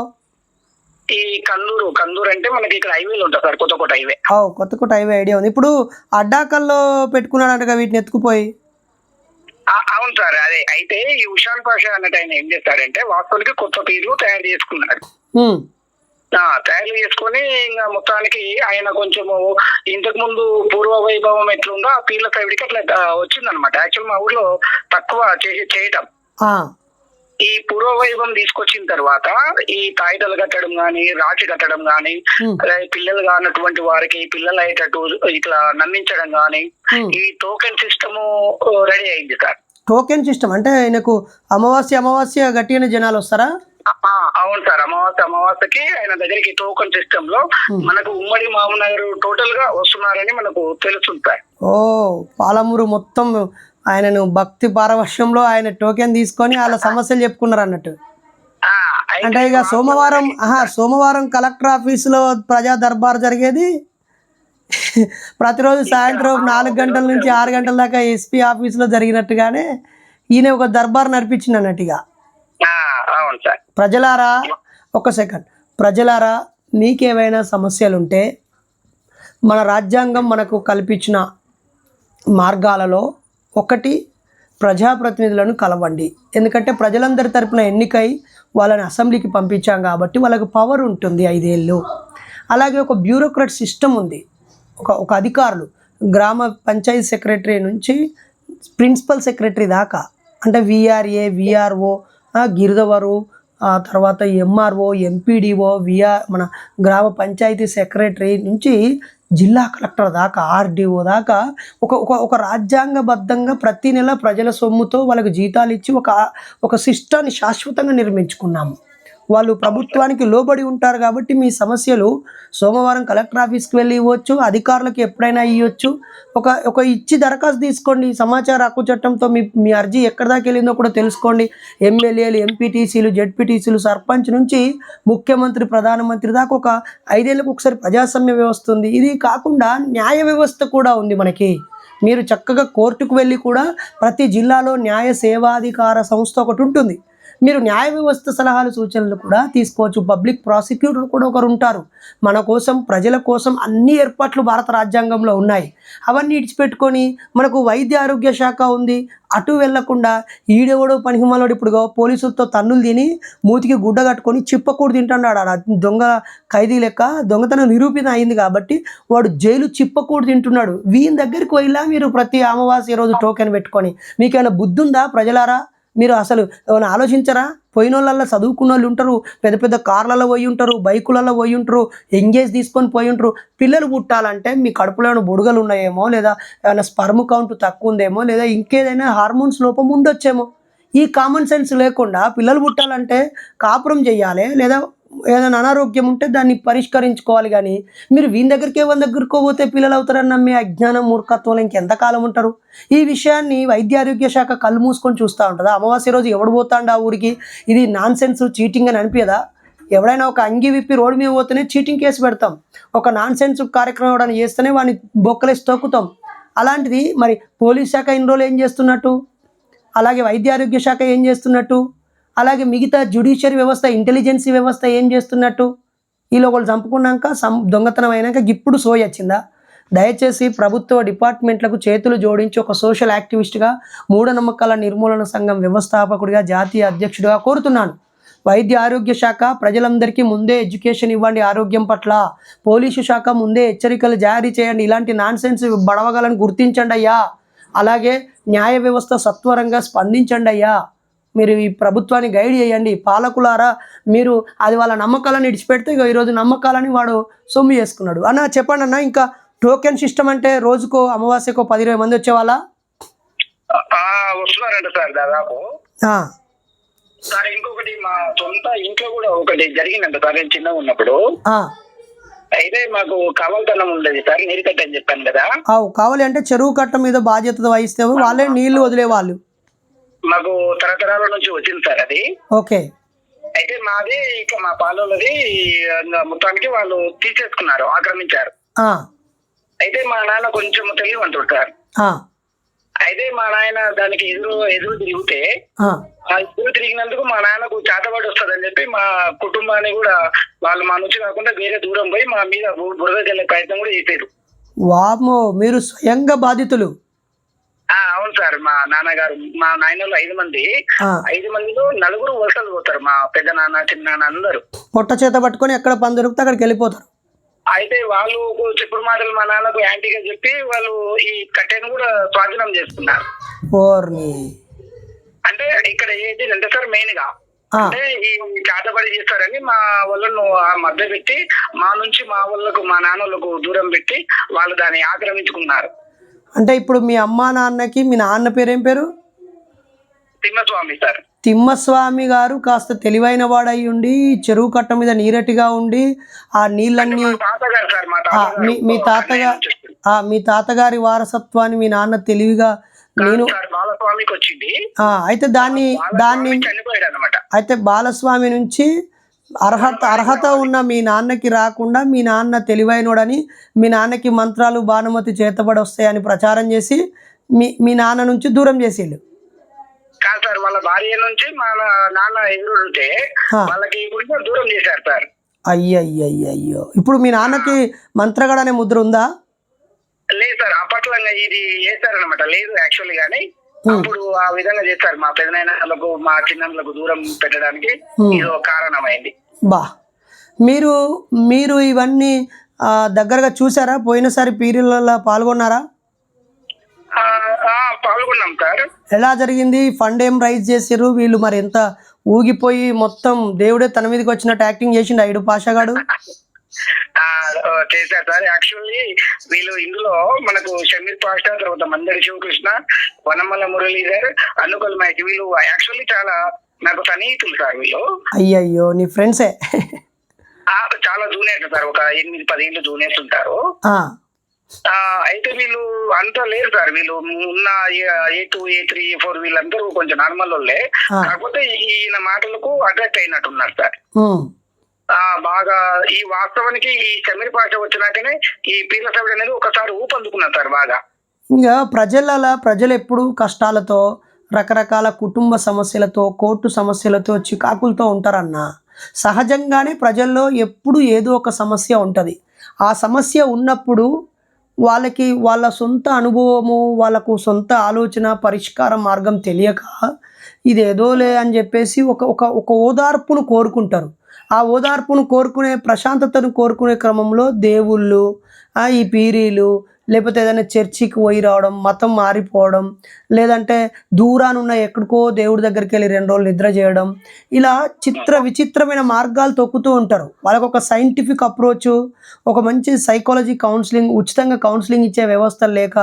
Speaker 2: ఈ కందూరు అంటే మనకి ఇక్కడ హైవేలు ఉంటుంది sir, Kothakota highway.
Speaker 1: Kothakota highway idea ఉంది. ఇప్పుడు అడ్డాకల్లో పెట్టుకున్నాడంట వీటిని ఎత్తుకుపోయి.
Speaker 2: అవును సార్, అదే. అయితే ఈ ఉషాన్ పాషా అన్నట్టు ఆయన ఏం చేస్తాడంటే, వాస్తవానికి కొత్త పీర్లు తయారు చేసుకున్నాడు. తయారు చేసుకుని ఇంకా మొత్తానికి ఆయన కొంచెము ఇంతకు ముందు పూర్వ వైభవం ఎట్లుందో ఆ పీర్ల సైడ్కి అట్లా వచ్చిందనమాట. యాక్చువల్ మా ఊర్లో తక్కువ చేయటం. ఈ పూర్వ వైభవం తీసుకొచ్చిన తర్వాత ఈ తాయిదాలు కట్టడం గాని, రాఖీ కట్టడం గాని, పిల్లలు కానటువంటి వారికి పిల్లలు అయ్యేటట్టు ఇట్లా నమ్మించడం గాని, ఈ టోకెన్ సిస్టమ్ రెడీ అయింది సార్.
Speaker 1: టోకెన్ సిస్టమ్ అంటే ఆయనకు అమావాస్య గట్టిగానే జనాలు వస్తారా?
Speaker 2: అవును సార్, అమావాస్యకి ఆయన దగ్గరికి టోకెన్ సిస్టమ్ లో మనకు ఉమ్మడి మామనగర్ టోటల్ గా వస్తున్నారని మనకు తెలుస్తుంది సార్.
Speaker 1: పాలమూరు మొత్తం ఆయనను భక్తి పారవశ్యంలో ఆయన టోకెన్ తీసుకొని వాళ్ళ సమస్యలు చెప్పుకున్నారు అన్నట్టు. అంటే ఇక సోమవారం కలెక్టర్ ఆఫీసులో ప్రజా దర్బార్ జరిగేది, ప్రతిరోజు సాయంత్రం 4 గంటల నుంచి 6 గంటల దాకా ఎస్పీ ఆఫీసులో జరిగినట్టుగానే ఈయన ఒక దర్బార్ నడిపించింది అన్నట్టుగా.
Speaker 2: అవును సార్.
Speaker 1: ప్రజలారా, ఒక సెకండ్, ప్రజలారా, మీకేమైనా సమస్యలుంటే మన రాజ్యాంగం మనకు కల్పించిన మార్గాలలో ఒకటి ప్రజాప్రతినిధులను కలవండి. ఎందుకంటే ప్రజలందరి తరపున ఎన్నికై వాళ్ళని అసెంబ్లీకి పంపించాం కాబట్టి వాళ్ళకు పవర్ ఉంటుంది 5 ఏళ్ళు. అలాగే ఒక బ్యూరోక్రాట్ సిస్టమ్ ఉంది, ఒక అధికారులు, గ్రామ పంచాయతీ సెక్రటరీ నుంచి ప్రిన్సిపల్ సెక్రటరీ దాకా, అంటే విఆర్ఏ, విఆర్ఓ, గిరిదవరు, తర్వాత ఎంఆర్ఓ, ఎంపీడీఓ, మన గ్రామ పంచాయతీ సెక్రటరీ నుంచి జిల్లా కలెక్టర్ దాకా, ఆర్డీఓ దాకా ఒక రాజ్యాంగబద్ధంగా ప్రతి నెల ప్రజల సొమ్ముతో వాళ్ళకి జీతాలు ఇచ్చి ఒక సిస్టాన్ని శాశ్వతంగా నిర్మించుకున్నాము. వాళ్ళు ప్రభుత్వానికి లోబడి ఉంటారు కాబట్టి మీ సమస్యలు సోమవారం కలెక్టర్ ఆఫీస్కి వెళ్ళి ఇవ్వచ్చు, అధికారులకు ఎప్పుడైనా ఇవ్వచ్చు. ఒక ఇచ్చి దరఖాస్తు తీసుకోండి. సమాచార హక్కు చట్టంతో మీ అర్జీ ఎక్కడి దాకా వెళ్ళిందో కూడా తెలుసుకోండి. ఎమ్మెల్యేలు, ఎంపీటీసీలు, జెడ్పీటీసీలు, సర్పంచ్ నుంచి ముఖ్యమంత్రి, ప్రధానమంత్రి దాకా ఒక 5 ఏళ్ళకు ఒకసారి ప్రజాస్వామ్య వ్యవస్థ ఉంది. ఇది కాకుండా న్యాయ వ్యవస్థ కూడా ఉంది మనకి. మీరు చక్కగా కోర్టుకు వెళ్ళి కూడా ప్రతి జిల్లాలో న్యాయ సేవాధికార సంస్థ ఒకటి ఉంటుంది. మీరు న్యాయ వ్యవస్థ సలహాలు, సూచనలు కూడా తీసుకోవచ్చు. పబ్లిక్ ప్రాసిక్యూటర్ కూడా ఒకరు ఉంటారు. మన కోసం, ప్రజల కోసం అన్ని ఏర్పాట్లు భారత రాజ్యాంగంలో ఉన్నాయి. అవన్నీ ఇడిచిపెట్టుకొని మనకు వైద్య ఆరోగ్య శాఖ ఉంది, అటు వెళ్లకుండా ఈడెవడో పనిహిమాలోడు ఇప్పుడు పోలీసులతో తన్నులు తిని మూతికి గుడ్డ కట్టుకొని చిప్పకూడు తింటున్నాడు. దొంగ ఖైదీ లెక్క దొంగతనం నిరూపితం అయింది కాబట్టి వాడు జైలు చిప్పకూడు తింటున్నాడు. వీని దగ్గరికి వెళ్ళా మీరు ప్రతి అమావాస్య రోజు టోకెన్ పెట్టుకొని. మీకేమైనా బుద్ధి ఉందా ప్రజలారా? మీరు అసలు ఏమైనా ఆలోచించరా? పోయిన వాళ్ళల్లో చదువుకున్న వాళ్ళు ఉంటారు, పెద్ద పెద్ద కార్లలో పోయి ఉంటారు, బైకులలో పోయి ఉంటారు, ఎంగేజ్ తీసుకొని పోయి ఉంటారు. పిల్లలు పుట్టాలంటే మీ కడుపులో ఏమైనా బుడగలు ఉన్నాయేమో, లేదా ఏమైనా స్పర్మ్ కౌంట్ తక్కువ ఉందేమో, లేదా ఇంకేదైనా హార్మోన్స్ లోపం ఉండొచ్చేమో. ఈ కామన్ సెన్స్ లేకుండా పిల్లలు పుట్టాలంటే కాపురం చేయాలి, లేదా ఏదైనా అనారోగ్యం ఉంటే దాన్ని పరిష్కరించుకోవాలి. కానీ మీరు వీని దగ్గరికి దగ్గరకోపోతే పిల్లలు అవుతారని నమ్మే అజ్ఞానం, మూర్ఖత్వంలో ఇంకెంతకాలం ఉంటారు? ఈ విషయాన్ని వైద్య ఆరోగ్య శాఖ కళ్ళు మూసుకొని చూస్తూ ఉంటుందా? అమావాస్య రోజు ఎవడు పోతాండు ఆ ఊరికి? ఇది నాన్ సెన్స్, చీటింగ్ అని అనిపించదా? ఎవడైనా ఒక అంగి విప్పి రోడ్డు మీద పోతేనే చీటింగ్ కేసు పెడతాం, ఒక నాన్ సెన్స్ కార్యక్రమం ఎవడైనా చేస్తేనే వాడిని బొక్కలేసి తొక్కుతాం. అలాంటిది మరి పోలీస్ శాఖ ఇన్ని రోజులు ఏం చేస్తున్నట్టు, అలాగే వైద్య ఆరోగ్య శాఖ ఏం చేస్తున్నట్టు, అలాగే మిగతా జ్యుడిషియరీ వ్యవస్థ, ఇంటెలిజెన్సీ వ్యవస్థ ఏం చేస్తున్నట్టు? వీళ్ళు ఒకళ్ళు చంపుకున్నాక దొంగతనం అయినాక ఇప్పుడు సోయి వచ్చిందా? దయచేసి ప్రభుత్వ డిపార్ట్మెంట్లకు చేతులు జోడించి ఒక సోషల్ యాక్టివిస్ట్గా, మూఢనమ్మకాల నిర్మూలన సంఘం వ్యవస్థాపకుడిగా, జాతీయ అధ్యక్షుడిగా కోరుతున్నాను. వైద్య ఆరోగ్య శాఖ ప్రజలందరికీ ముందే ఎడ్యుకేషన్ ఇవ్వండి ఆరోగ్యం పట్ల. పోలీసు శాఖ ముందే హెచ్చరికలు జారీ చేయండి. ఇలాంటి నాన్ సెన్స్ బడవగలను గుర్తించండి అయ్యా. అలాగే న్యాయ వ్యవస్థ సత్వరంగా స్పందించండి అయ్యా. మీరు ఈ ప్రభుత్వాన్ని గైడ్ చేయండి. పాలకులారా, మీరు అది వాళ్ళ నమ్మకాలను ఇడిచిపెడితే ఇక ఈరోజు నమ్మకాలని వాడు సొమ్ము చేసుకున్నాడు. అన్న చెప్పండి అన్న, ఇంకా టోకెన్ సిస్టమ్ అంటే రోజుకో అమావాస్యకో 10-20 మంది వచ్చేవాళ్ళ
Speaker 2: వస్తున్నారంట సార్ దాదాపు. సార్ ఇంకొకటి మా సొంత ఇంట్లో కూడా ఒకటి జరిగిందంట సార్, నేను చిన్నగా ఉన్నప్పుడు. అయితే మాకు కావలితనం ఉండేది సార్, నీరు కట్ట అని చెప్పాను కదా.
Speaker 1: కావాలి అంటే చెరువు కట్ట మీద బాధ్యత వహిస్తే వాళ్ళే నీళ్లు వదిలేవాళ్ళు.
Speaker 2: మాకు తరతరాల నుంచి వచ్చింది సార్ అది.
Speaker 1: ఓకే.
Speaker 2: అయితే మాది ఇక మా పాలది మొత్తానికి వాళ్ళు తీసేసుకున్నారు, ఆక్రమించారు. అయితే మా నాన్న కొంచెం తెలియమంటాడు సార్. అయితే మా నాయన దానికి ఎదురు తిరిగితే, ఆ ఎదురు తిరిగినందుకు మా నాన్నకు చేతబడి వస్తుందని చెప్పి మా కుటుంబాన్ని కూడా వాళ్ళు మా నుంచి కాకుండా వేరే దూరం పోయి మా మీద బురద జల్లే ప్రయత్నం కూడా చేశారు.
Speaker 1: వామ్మో, మీరు స్వయంగా బాధితులు?
Speaker 2: అవును సార్. మా నాన్నగారు, మా నాయనలు 5 మంది, 5 మందిలో 4 వలసలు పోతారు. మా పెద్ద నాన్న, చిన్న నాన్న అందరూ
Speaker 1: పొట్ట చేత పట్టుకొని ఎక్కడ పని దొరికితే అక్కడికి వెళ్ళిపోతారు.
Speaker 2: అయితే వాళ్ళు చెప్పుడు మాటలు మా నాన్నకు యాంటీగా చెప్పి వాళ్ళు ఈ కట్టెను కూడా స్వాధీనం చేసుకున్నారు. అంటే ఇక్కడ ఏంటి అంటే సార్, మెయిన్ గా అంటే ఈ చేతబడి చేస్తారని మా వాళ్ళను మధ్య పెట్టి మా నుంచి మా వాళ్ళకు, మా నాన్నలకు దూరం పెట్టి వాళ్ళు దాన్ని ఆక్రమించుకున్నారు.
Speaker 1: అంటే ఇప్పుడు మీ అమ్మా నాన్నకి, మీ నాన్న పేరు ఏం పేరు?
Speaker 2: తిమ్మస్వామి సార్.
Speaker 1: తిమ్మస్వామి గారు కాస్త తెలివైన వాడై ఉండి చెరువు కట్ట మీద నీరటిగా ఉండి ఆ నీళ్ళన్నీ మీ తాతగారి వారసత్వాన్ని మీ నాన్న తెలివిగా
Speaker 2: బాలస్వామికి వచ్చింది.
Speaker 1: అయితే దాన్ని
Speaker 2: చనిపోయాడు అనమాట.
Speaker 1: అయితే బాలస్వామి నుంచి అర్హత ఉన్న మీ నాన్నకి రాకుండా మీ నాన్న తెలివైనోడని మీ నాన్నకి మంత్రాలు భానుమతి చేతబడి వస్తాయని ప్రచారం చేసి మీ నాన్న నుంచి దూరం చేసేళ్ళు.
Speaker 2: కాదు సార్, వాళ్ళ భార్య నుంచి మన నాన్న ఎదురు ఉంటే వాళ్ళకి ఇప్పుడు దూరం చేశారు సార్.
Speaker 1: అయ్యయ్యో, ఇప్పుడు మీ నాన్నకి మంత్రగడ అనే ముద్ర ఉందా?
Speaker 2: లేదు సార్, అప్పట్లో ఇది చేస్తారనమాట. లేదు యాక్చువల్లీ గానీ అప్పుడు ఆ విధంగా చేస్తారు. మా పెదనాయనలకు మా చిన్నలకు దూరం పెట్టడానికి ఇది ఒక కారణమైంది.
Speaker 1: బా, మీరు ఇవన్నీ దగ్గరగా చూసారా? పోయినసారి పీరియడ్లలో పాల్గొన్నారా?
Speaker 2: పాల్గొన్నాం సార్.
Speaker 1: ఎలా జరిగింది? ఫండ్ ఏం రైజ్ చేసారు వీళ్ళు? మరి ఎంత ఊగిపోయి మొత్తం దేవుడే తన మీదకి వచ్చినట్టు యాక్టింగ్ చేసిండు ఐడు పాషగాడు.
Speaker 2: చేశారు సార్. యాక్చువల్లీ వీళ్ళు ఇందులో మనకు షమీర్ పాషా, తర్వాత మందడి శివకృష్ణ, వనమల్ల మురళీధర్, అనుకల్ మైక్, వీళ్ళు యాక్చువల్లీ చాలా నాకు సన్నిహితులు సార్. వీళ్ళు
Speaker 1: అయ్యయ్యో నీ ఫ్రెండ్సే?
Speaker 2: చాలా జూనియర్స్ సార్, ఒక 8-10 ఏళ్ళు జూనియర్స్ ఉంటారు. అయితే వీళ్ళు అంతా లేరు సార్. వీళ్ళు ఉన్న A2, A3, A4 వీళ్ళందరూ కొంచెం నార్మల్ వాళ్ళే. కాకపోతే ఈయన మాటలకు అట్రాక్ట్ అయినట్టున్నారు సార్. బాగా ఈ వాస్తవానికి ఈ షమీర్ పాషా వచ్చినాకనే ఈ పీర్ల సభ అనేది ఒకసారి ఊపందుకున్నారు సార్ బాగా.
Speaker 1: ఇంకా ప్రజలు ఎప్పుడు కష్టాలతో, రకరకాల కుటుంబ సమస్యలతో, కోర్టు సమస్యలతో, చికాకులతో ఉంటారన్న. సహజంగానే ప్రజల్లో ఎప్పుడు ఏదో ఒక సమస్య ఉంటుంది. ఆ సమస్య ఉన్నప్పుడు వాళ్ళకి వాళ్ళ సొంత అనుభవము, వాళ్ళకు సొంత ఆలోచన, పరిష్కార మార్గం తెలియక ఇదేదోలే అని చెప్పేసి ఒక ఓదార్పును కోరుకుంటారు. ఆ ఓదార్పును కోరుకునే, ప్రశాంతతను కోరుకునే క్రమంలో దేవుళ్ళు, ఈ పీరీలు, లేకపోతే ఏదైనా చర్చికి పోయి రావడం, మతం మారిపోవడం, లేదంటే దూరానున్న ఎక్కడికో దేవుడి దగ్గరికి వెళ్ళి 2 రోజులు నిద్ర చేయడం, ఇలా విచిత్రమైన మార్గాలు తొక్కుతూ ఉంటారు. వాళ్ళకు ఒక సైంటిఫిక్ అప్రోచ్, ఒక మంచి సైకాలజీ కౌన్సిలింగ్, ఉచితంగా కౌన్సిలింగ్ ఇచ్చే వ్యవస్థ లేక,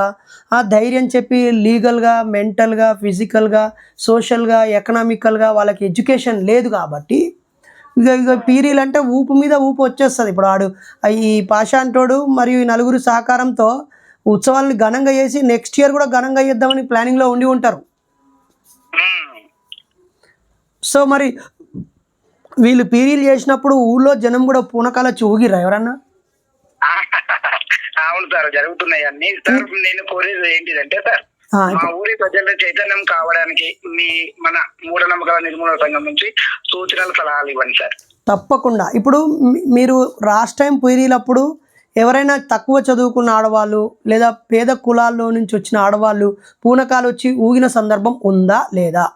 Speaker 1: ఆ ధైర్యం చెప్పి లీగల్గా, మెంటల్గా, ఫిజికల్గా, సోషల్గా, ఎకనామికల్గా వాళ్ళకి ఎడ్యుకేషన్ లేదు కాబట్టి ఇక పీరీలు అంటే ఊపు మీద ఊపు వచ్చేస్తుంది. ఇప్పుడు ఈ పాషా అంటోడు మరియు ఈ నలుగురు సహకారంతో ఉత్సవాలను ఘనంగా చేసి నెక్స్ట్ ఇయర్ కూడా ఘనంగా చేద్దామని ప్లానింగ్లో ఉండి ఉంటారు. సో మరి వీళ్ళు పీరీలు చేసినప్పుడు ఊళ్ళో జనం కూడా పూనకాల ఊగిర్రా ఎవరన్నా?
Speaker 2: అవును సార్, జరుగుతున్నాయి అన్ని సార్. నేను కోరేది ఏంటిదంటే సార్, మా ఊరి ప్రజల చైతన్యం కావడానికి మన మూఢనమ్మకాల నిర్మూలన సంఘం నుంచి సూచనలు, సలహాలు ఇవ్వండి సార్.
Speaker 1: తప్పకుండా. ఇప్పుడు మీరు లాస్ట్ టైం పీరీలప్పుడు ఎవరైనా తక్కువ చదువుకున్న ఆడవాళ్ళు లేదా పేద కులాల్లో నుంచి వచ్చిన ఆడవాళ్ళు పూనకాలు వచ్చి ఊగిన సందర్భం ఉందా లేదా?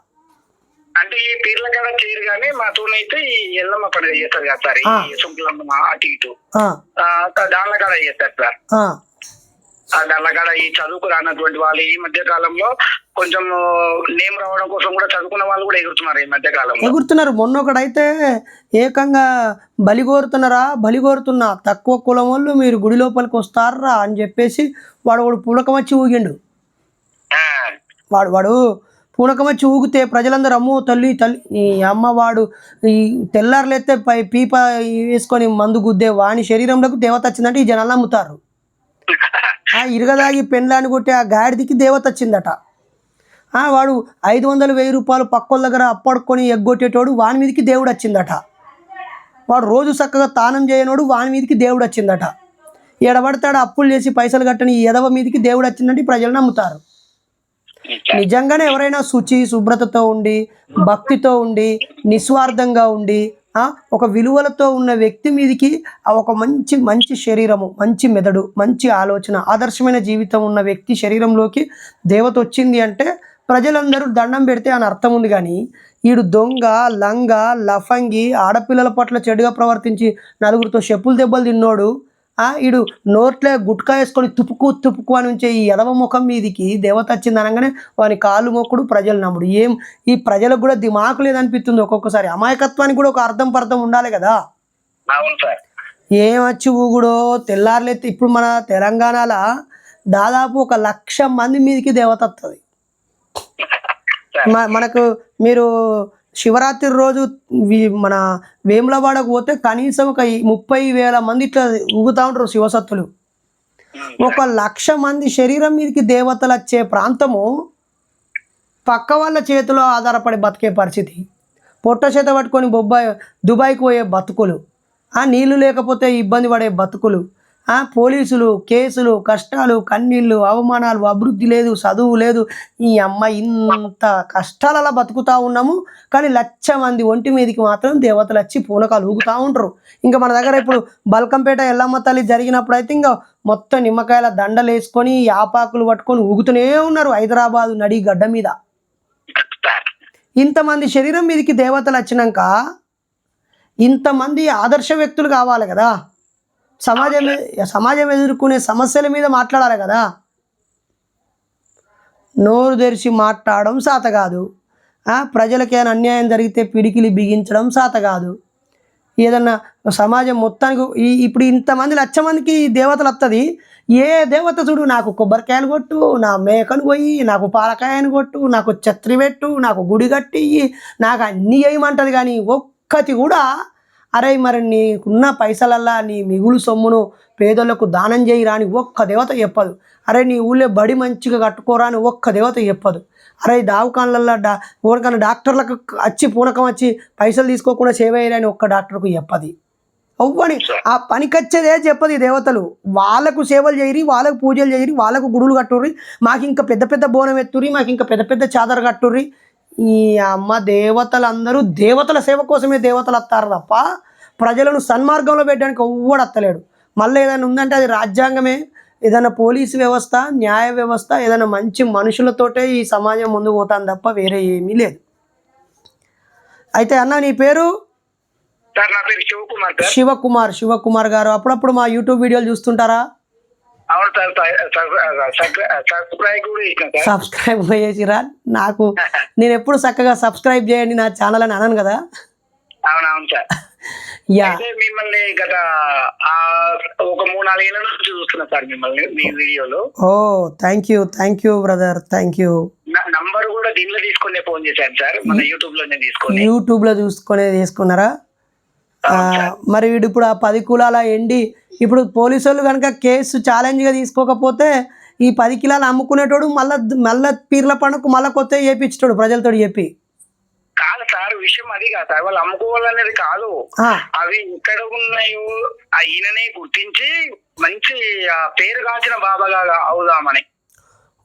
Speaker 2: అంటే ఈ పీర్ల కాడ చేయరు కానీ మాతోనైతే ఈ ఎల్లమ్మ పండుగ చేస్తారు కదా సార్, ఈ శుక్లమ్మ అటు ఇటు దానిల కాడ చేస్తారు సార్. దానికాడ ఈ చదువుకు రానటువంటి వాళ్ళు ఈ మధ్య కాలంలో కొంచెం నేమ్ రావడం కోసం కూడా చదువుకున్న వాళ్ళు కూడా ఎగురుతున్నారు. ఈ మధ్య కాలంలో
Speaker 1: ఎగురుతున్నారు. మొన్న ఒకడైతే ఏకంగా బలిగోరుతున్నా తక్కువ కులం వాళ్ళు మీరు గుడి లోపలికి వస్తారా అని చెప్పేసి వాడు పూనకం వచ్చి ఊగిండు. వాడు పూనకం వచ్చి ఊగితే ప్రజలందరూ అమ్మో తల్లి ఈ అమ్మవాడు ఈ తెల్లారులెత్తే పీప వేసుకొని మందు గుద్దే వాని శరీరంలోకి దేవత వచ్చిందంటే ఈ జనాలు నమ్ముతారు. ఇరగదాగి పెండ్లాన్ని కొట్టి ఆ గాడిదికి దేవత వచ్చిందట. వాడు 500-1000 రూపాయలు పక్కోళ్ళ దగ్గర అప్పడుకొని ఎగ్గొట్టేటోడు వాని మీదకి దేవుడు వచ్చిందట. వాడు రోజు చక్కగా తానం చేయనోడు వాని మీదకి దేవుడు వచ్చిందట. ఎడబడతాడు అప్పులు చేసి పైసలు కట్టని ఈ ఎదవ మీదకి దేవుడు వచ్చిందంటే ప్రజలు నమ్ముతారు. నిజంగానే ఎవరైనా శుభ్రతతో ఉండి, భక్తితో ఉండి, నిస్వార్థంగా ఉండి, ఒక విలువలతో ఉన్న వ్యక్తి మీదకి ఒక మంచి శరీరము, మంచి మెదడు, మంచి ఆలోచన, ఆదర్శమైన జీవితం ఉన్న వ్యక్తి శరీరంలోకి దేవత వచ్చింది అంటే ప్రజలందరూ దండం పెడితే అని అర్థం ఉంది. కానీ ఈడు దొంగ, లంగ, లఫంగి, ఆడపిల్లల పట్ల చెడుగా ప్రవర్తించి నలుగురితో చెప్పులు దెబ్బలు తిన్నోడు ఈడు నోట్లే గుట్కా వేసుకొని తుప్పుకు అని ఉంచే ఈ ఎదవ ముఖం మీదికి దేవత వచ్చింది అనగానే వాని కాలు మొక్కుడు, ప్రజలు నమ్ముడు. ఈ ప్రజలకు కూడా దిమాకు లేదనిపిస్తుంది ఒక్కొక్కసారి. అమాయకత్వానికి కూడా ఒక అర్థం ఉండాలి కదా. ఏమచ్చి ఊగుడో తెల్లారులైతే ఇప్పుడు మన తెలంగాణలో దాదాపు 1,00,000 మంది మీదకి దేవత వస్తుంది. మనకు మీరు శివరాత్రి రోజు మన వేములవాడకు పోతే కనీసం ఒక 30,000 మంది ఇట్లా ఊగుతూ ఉంటారు శివసత్తులు. 1,00,000 మంది శరీరం మీదకి దేవతలు వచ్చే ప్రాంతము పక్క వాళ్ళ చేతిలో ఆధారపడి బతికే పరిస్థితి. పొట్ట చేత పట్టుకొని దుబాయ్కి పోయే బతుకులు, నీళ్లు లేకపోతే ఇబ్బంది పడే బతుకులు, పోలీసులు, కేసులు, కష్టాలు, కన్నీళ్ళు, అవమానాలు, అభివృద్ధి లేదు, చదువు లేదు. ఈ అమ్మ ఇంత కష్టాలలో బతుకుతూ ఉన్నాము. కానీ 1,00,000 మంది ఒంటి మీదకి మాత్రం దేవతలు వచ్చి పూనకాలు ఊగుతూ ఉంటారు. ఇంకా మన దగ్గర ఇప్పుడు బల్కంపేట ఎల్లమ్మ తల్లి జరిగినప్పుడు అయితే ఇంకా మొత్తం నిమ్మకాయల దండలు వేసుకొని యాపాకులు పట్టుకొని ఊగుతూనే ఉన్నారు హైదరాబాదు నడి గడ్డ మీద. ఇంతమంది శరీరం మీదకి దేవతలు వచ్చినాక ఇంతమంది ఆదర్శ వ్యక్తులు కావాలి కదా. సమాజం ఎదుర్కొనే సమస్యల మీద మాట్లాడాలి కదా. నోరు తెరిచి మాట్లాడడం సాత కాదు. ప్రజలకేమైనా అన్యాయం జరిగితే పిడికిలి బిగించడం సాత కాదు. ఏదన్నా సమాజం మొత్తానికి ఇప్పుడు ఇంతమంది 1,00,000 మందికి దేవతలు వస్తుంది. ఏ దేవత చూడు, నాకు కొబ్బరికాయలు కొట్టు, నా మేకను కొయ్యి, నాకు పాలకాయను కొట్టు, నాకు ఛత్రి పెట్టు, నాకు గుడి కట్టి, నాకు అన్నీ వేయమంటుంది. కానీ ఒక్కటి కూడా అరే మరి నీకున్న పైసలల్లా నీ మిగులు సొమ్మును పేదలకు దానం చేయరా అని ఒక్క దేవత చెప్పదు. అరే నీ ఊళ్ళో బడి మంచిగా కట్టుకోరా అని ఒక్క దేవత చెప్పదు. అరే దావకాన్లల్లో ఎవరికైనా డాక్టర్లకు వచ్చి పూనకం వచ్చి పైసలు తీసుకోకుండా సేవ చేయరని ఒక్క డాక్టర్కు చెప్పది. అవ్వని ఆ పనికొచ్చేదే చెప్పదు ఈ దేవతలు. వాళ్ళకు సేవలు చేయరి, వాళ్ళకు పూజలు చేయరి, వాళ్ళకు గుడులు కట్టుర్రి, మాకు ఇంకా పెద్ద పెద్ద బోనం ఎత్తుర్రి, మాకు ఇంకా పెద్ద పెద్ద చాదర కట్టుర్రి. ఈ అమ్మ దేవతలందరూ దేవతల సేవ కోసమే దేవతలు వస్తారు తప్ప ప్రజలను సన్మార్గంలో పెట్టడానికి ఎవ్వడు వస్తలేడు. మళ్ళీ ఏదైనా ఉందంటే అది రాజ్యాంగమే, ఏదైనా పోలీసు వ్యవస్థ, న్యాయ వ్యవస్థ, ఏదైనా మంచి మనుషులతోటే ఈ సమాజం ముందుకు పోతాను తప్ప వేరే ఏమీ లేదు. అయితే అన్న నీ పేరు?
Speaker 2: సార్ నా పేరు
Speaker 1: శివకుమార్. శివకుమార్ గారు అప్పుడప్పుడు మా యూట్యూబ్ వీడియోలు చూస్తుంటారా?
Speaker 2: అవును సార్,
Speaker 1: సబ్స్క్రైబ్ చేసిరా? నాకు నేను ఎప్పుడు చక్కగా సబ్స్క్రైబ్ చేయండి నా ఛానల్ అని అన్నాను కదా.
Speaker 2: అవునవును సార్. మిమ్మల్ని గత ఒక 3-4 ఏళ్ళ నుంచి చూస్తున్నా సార్ మిమ్మల్ని మీ వీడియోలో.
Speaker 1: ఓ thank you brother, thank you.
Speaker 2: Number కూడా దీనిలో తీసుకునే ఫోన్ చేశాను సార్, మన
Speaker 1: యూట్యూబ్ లో చూసుకునే తీసుకున్నారా? మరి వీడు ఇప్పుడు ఆ 10 కిలోల ఎండి ఇప్పుడు పోలీసు వాళ్ళు కనుక కేసు ఛాలెంజ్గా తీసుకోకపోతే ఈ 10 కిలోలు అమ్ముకునేటోడు మళ్ళా పీర్ల పండుగకు మళ్ళీ కొత్త చేయించాడు ప్రజలతో చెప్పి.
Speaker 2: కాదు సార్, విషయం అది కాదు సార్, వాళ్ళు అమ్ముకోవాలనేది కాదు. అవి ఎక్కడ ఉన్నాయో ఈయననే గుర్తించి మంచి పేరు కాల్చిన బాబాగా అవుదామని.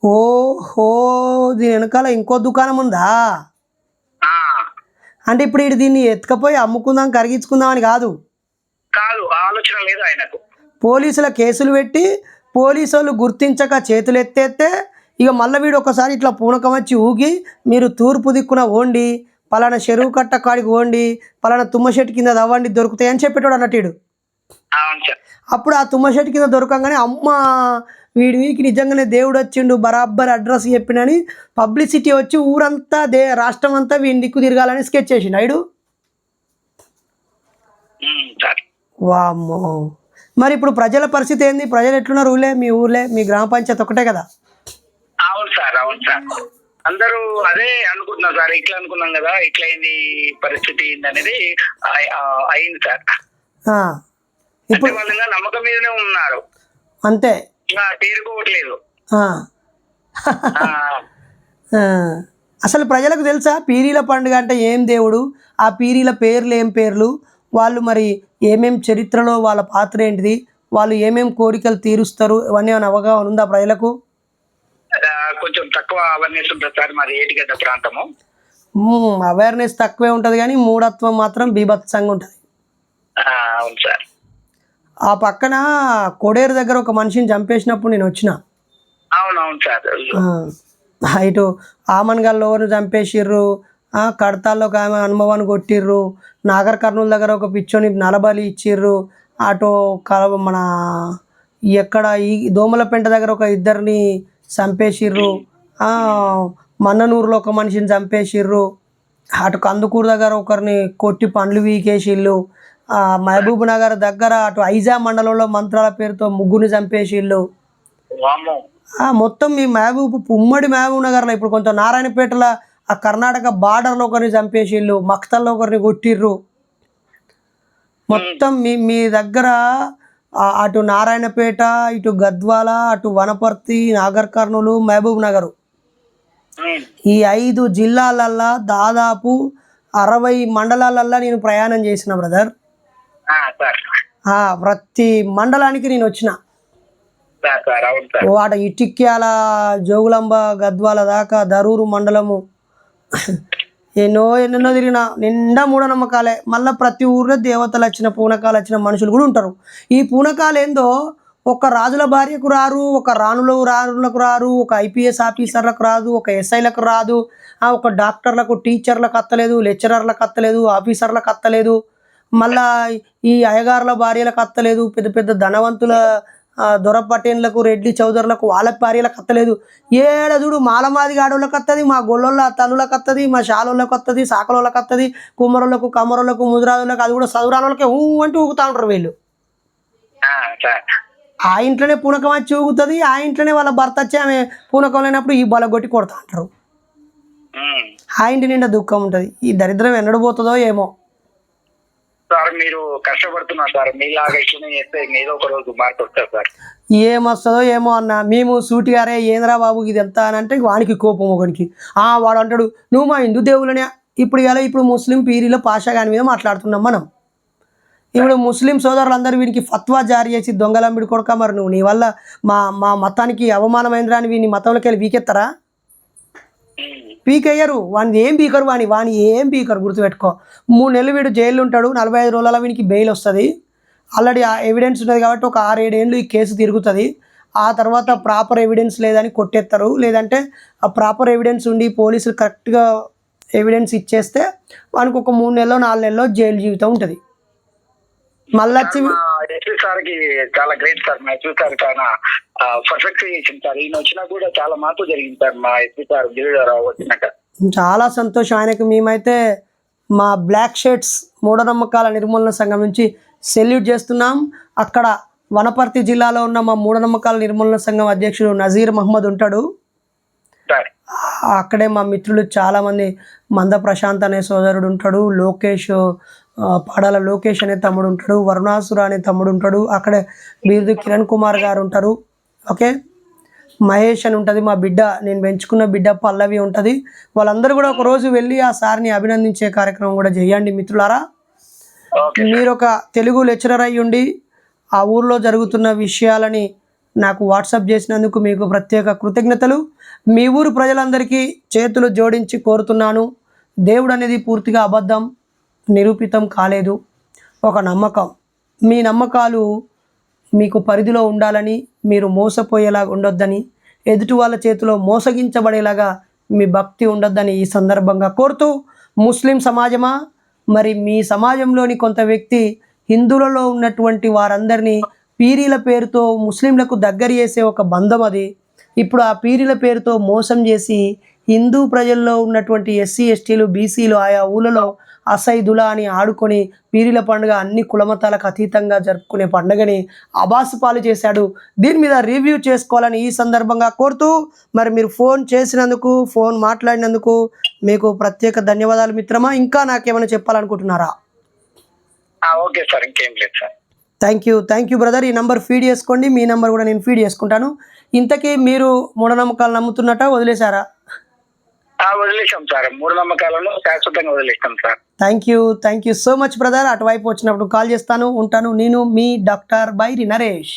Speaker 1: ఓహో, దీని వెనకాల ఇంకో దుకాణం ఉందా? అంటే ఇప్పుడు ఇటు దీన్ని ఎత్తుకపోయి అమ్ముకుందాం కరిగించుకుందాం అని కాదు,
Speaker 2: ఆలోచన లేదు ఆయనకు.
Speaker 1: పోలీసుల కేసులు పెట్టి పోలీసు వాళ్ళు గుర్తించక చేతులు ఎత్తేస్తే ఇక మళ్ళీ వీడు ఒకసారి ఇట్లా పూనకం వచ్చి ఊగి మీరు తూర్పు దిక్కున ఓండి, పలానా చెరువు కట్ట కాడికి ఓండి, పలానా తుమ్మ చెట్టు కింద దవ్వండి దొరుకుతాయి అని చెప్పేటోడు అన్నట్టు. అప్పుడు ఆ తుమ్మ చెట్టు కింద దొరకంగానే అమ్మ వీడికి నిజంగానే దేవుడు వచ్చిండు బరాబర్ అడ్రస్ చెప్పినని పబ్లిసిటీ వచ్చి ఊరంతా రాష్ట్రం అంతా వీడి దిక్కు తిరగాలని స్కెచ్ చేసిండు ఐడు. వామ్మో, మరి ఇప్పుడు ప్రజల పరిస్థితి ఏంది? ప్రజలు ఎట్లున్నారు మీ ఊర్లే? మీ గ్రామ పంచాయతీ ఒకటే కదా?
Speaker 2: అవును సార్, అవును సార్, అందరూ అదే అనుకుంటున్నారు సార్. ఇట్లా అనుకున్నాం కదా, ఇట్లా అయింది పరిస్థితి అనేది అయింది సార్. ఇప్పుడు వాళ్ళు నమ్మకం మీదనే ఉన్నారు
Speaker 1: అంతే,
Speaker 2: పేరుకోవట్లేదు.
Speaker 1: అసలు ప్రజలకు తెలుసా పీరీల పండుగ అంటే ఏం దేవుడు, ఆ పీరీల పేర్లు ఏం పేర్లు, వాళ్ళు మరి ఏమేం చరిత్రలో వాళ్ళ పాత్ర ఏంటిది, వాళ్ళు ఏమేం కోరికలు తీరుస్తారు, ఇవన్నీ ఏమైనా అవగాహన ఉందా ప్రజలకు?
Speaker 2: కొంచెం తక్కువ అవేర్నెస్ ఉంటుంది సార్, మాది ఏటిగడ్డ ప్రాంతము.
Speaker 1: అవేర్నెస్ తక్కువే ఉంటుంది కానీ మూఢత్వం మాత్రం బీభత్సంగా ఉంటుంది.
Speaker 2: అవును సార్.
Speaker 1: ఆ పక్కన కొడేరు దగ్గర ఒక మనిషిని చంపేసినప్పుడు నేను వచ్చిన.
Speaker 2: అవునవును సార్.
Speaker 1: ఇటు ఆమన్గల్లో చంపేసిర్రు, కడతాల్లో ఒక ఆమె అనుభవాన్ని కొట్టిర్రు, నాగర్ కర్నూలు దగ్గర ఒక పిచ్చోని నలబలి ఇచ్చిర్రు, అటు మన ఎక్కడ ఈ దోమలపెంట దగ్గర ఒక ఇద్దరిని చంపేసిర్రు, మన్ననూరులో ఒక మనిషిని చంపేసిర్రు, అటు కందుకూరు దగ్గర ఒకరిని కొట్టి పండ్లు వీకేసిళ్ళు, మహబూబ్ నగర్ దగ్గర అటు ఐజా మండలంలో మంత్రాల పేరుతో ముగ్గురిని చంపేసిళ్ళు. మొత్తం మీ ఉమ్మడి మహబూబ్ నగర్లో ఇప్పుడు కొంచెం నారాయణపేటలో ఆ కర్ణాటక బార్డర్లో ఒకరిని చంపేసిళ్ళు, మక్తల్లో ఒకరిని కొట్టిర్రు. మొత్తం మీ దగ్గర అటు నారాయణపేట, ఇటు గద్వాల, అటు వనపర్తి, నాగర్ కర్నూలు, మహబూబ్ నగరు, ఈ 5 జిల్లాలల్లో దాదాపు 60 మండలాలల్లో నేను ప్రయాణం చేసిన బ్రదర్.
Speaker 2: సార్
Speaker 1: ప్రతి మండలానికి నేను వచ్చిన.
Speaker 2: సార్ సార్ అవును సార్.
Speaker 1: వాట ఇటిక్యాల, జోగులాంబ, గద్వాల దాకా దరూరు మండలము ఎన్నెన్నో తిరిగిన. నిండా మూఢనమ్మకాలే. మళ్ళీ ప్రతి ఊర్లో దేవతలు వచ్చిన, పూనకాలు వచ్చిన మనుషులు కూడా ఉంటారు. ఈ పూనకాలు ఏందో ఒక రాజుల భార్యకు రారు, ఒక రాణులకు రారు, ఒక ఐపీఎస్ ఆఫీసర్లకు రాదు, ఒక ఎస్ఐలకు రాదు, ఒక డాక్టర్లకు, టీచర్లకు అత్తలేదు, లెక్చరర్లకు అత్తలేదు, ఆఫీసర్లకు అత్తలేదు, మళ్ళా ఈ అయ్యగారుల భార్యలకు అత్తలేదు, పెద్ద పెద్ద ధనవంతుల దొరపటేన్లకు, రెడ్డి చౌదరులకు, వాళ్ళ భార్యలకు అత్తలేదు. ఏడదుడు మాలమాది గాడోళ్ళకి వస్తుంది, మా గొల్లోళ్ళ తల్లులకు వస్తుంది, మా శాలోళ్ళకి వస్తుంది, సాకలోళ్ళకి వస్తుంది, కుమ్మరోళ్ళకు, కమ్మరోళ్ళకు, ముదిరాజులకు, అది కూడా చదువురానోళ్ళకే అంటూ ఊగుతూ ఉంటారు వీళ్ళు. ఆ ఇంట్లోనే పూనకం వచ్చి ఊగుతుంది, ఆ ఇంట్లోనే వాళ్ళ భర్త వచ్చి ఆమె పూనకం లేనప్పుడు ఈ బలగొట్టి కొడతా అంటారు. ఆ ఇంటి నిండా దుఃఖం ఉంటుంది. ఈ దరిద్రం ఎన్నడు పోతుందో ఏమో.
Speaker 2: సార్ మీరు కష్టపడుతున్నారు సార్, మీలాగా చేస్తే ఏదో ఒక రోజు మార్పు వస్తారు సార్.
Speaker 1: ఏమొస్తుందో ఏమో అన్న. మేము సూటిగారే ఏంద్రా బాబు ఇది ఎంత అని అంటే వానికి కోపం ఒకనికి. వాడు అంటాడు నువ్వు మా హిందూ దేవులనే. ఇప్పుడు ముస్లిం పీరీలో పాషాగాని మీద మాట్లాడుతున్నాం మనం. ఇప్పుడు ముస్లిం సోదరులందరూ వీనికి ఫత్వా జారీ చేసి దొంగలంబిడి కొడక, మరి నువ్వు నీ వల్ల మా మతానికి అవమానమైందిరా అని వీని మతంలోకి వెళ్ళి వీకెత్తారా? పీకయ్యరు. వాని ఏం పీకరు, వాని ఏం పీకరు, గుర్తుపెట్టుకో. 3 నెలలు వీడు జైలు ఉంటాడు, 45 రోజుల వీనికి బెయిల్ వస్తుంది. ఆల్రెడీ ఆ ఎవిడెన్స్ ఉన్నది కాబట్టి ఒక 6-7 ఏళ్ళు ఈ కేసు తిరుగుతుంది. ఆ తర్వాత ప్రాపర్ ఎవిడెన్స్ లేదని కొట్టేస్తారు. లేదంటే ఆ ప్రాపర్ ఎవిడెన్స్ ఉండి పోలీసులు కరెక్ట్గా ఎవిడెన్స్ ఇచ్చేస్తే వానికి ఒక 3 నెలలో 4 నెలలో జైలు జీవితం ఉంటుంది. మళ్ళీ
Speaker 2: ఎస్పీ సార్కి చాలా గ్రేట్ సార్. మా ఎస్పీ సార్ చాలా పర్ఫెక్ట్ చేసింది సార్. ఈయన వచ్చినా కూడా చాలా మార్పు జరిగింది సార్. మా ఎస్పీ సార్ గిరిజరావు వచ్చినాక
Speaker 1: చాలా సంతోషం. ఆయనకు మేమైతే మా బ్లాక్ షర్ట్స్ మూఢనమ్మకాల నిర్మూలన సంఘం నుంచి సెల్యూట్ చేస్తున్నాం. అక్కడ వనపర్తి జిల్లాలో ఉన్న మా మూఢనమ్మకాల నిర్మూలన సంఘం అధ్యక్షుడు నజీర్ మహమ్మద్ ఉంటాడు. అక్కడే మా మిత్రులు చాలామంది, మంద ప్రశాంత్ అనే సోదరుడు ఉంటాడు, లోకేష్ పాడాల లోకేష్ అనే తమ్ముడు ఉంటాడు, వరుణాసుర అనే తమ్ముడు ఉంటాడు, అక్కడే బీర్దు కిరణ్ కుమార్ గారు ఉంటారు. ఓకే, మహేష్ అని ఉంటుంది మా బిడ్డ, నేను పెంచుకున్న బిడ్డ పల్లవి ఉంటుంది. వాళ్ళందరూ కూడా ఒకరోజు వెళ్ళి ఆ సార్ని అభినందించే కార్యక్రమం కూడా చేయండి మిత్రులారా. మీరు ఒక తెలుగు లెక్చరర్ అయ్యి ఉండి ఆ ఊర్లో జరుగుతున్న విషయాలని నాకు వాట్సాప్ చేసినందుకు మీకు ప్రత్యేక కృతజ్ఞతలు. మీ ఊరు ప్రజలందరికీ చేతులు జోడించి కోరుతున్నాను. దేవుడు అనేది పూర్తిగా అబద్ధం, నిరూపితం కాలేదు, ఒక నమ్మకం. మీ నమ్మకాలు మీకు పరిధిలో ఉండాలని, మీరు మోసపోయేలాగా ఉండొద్దని, ఎదుటి వాళ్ళ చేతిలో మోసగించబడేలాగా మీ భక్తి ఉండొద్దని ఈ సందర్భంగా కోరుతూ, ముస్లిం సమాజమా, మరి మీ సమాజంలోని కొంత వ్యక్తి హిందువులలో ఉన్నటువంటి వారందరినీ పీరీల పేరుతో ముస్లింలకు దగ్గర చేసే ఒక బంధం అది. ఇప్పుడు ఆ పీరీల పేరుతో మోసం చేసి హిందూ ప్రజల్లో ఉన్నటువంటి ఎస్సీ ఎస్టీలు బీసీలు ఆయా ఊళ్ళలో అసైదులా అని ఆడుకొని పీరీల పండుగ అన్ని కులమతాలకు అతీతంగా జరుపుకునే పండుగని అబాసు పాలు చేశాడు. దీని మీద రివ్యూ చేసుకోవాలని ఈ సందర్భంగా కోరుతూ, మరి మీరు ఫోన్ చేసినందుకు, ఫోన్ మాట్లాడినందుకు మీకు ప్రత్యేక ధన్యవాదాలు మిత్రమా. ఇంకా నాకేమైనా చెప్పాలనుకుంటున్నారా?
Speaker 2: ఓకే సార్, ఇంకేం లేదు సార్.
Speaker 1: Thank you brother. ఈ నెంబర్ ఫీడ్ చేసుకోండి, మీ నెంబర్ కూడా నేను ఫీడ్ చేసుకుంటాను. ఇంతకీ మీరు మూఢనమ్మకాలు నమ్ముతున్నట్ట వదిలేశారా?
Speaker 2: వదిలేసాం సార్, మూఢనమ్మకాలను శాశ్వతంగా వదిలేసాం sir.
Speaker 1: Thank you so much brother. అటువైపు వచ్చినప్పుడు కాల్ చేస్తాను. ఉంటాను. నేను మీ డాక్టర్ బైరి నరేష్.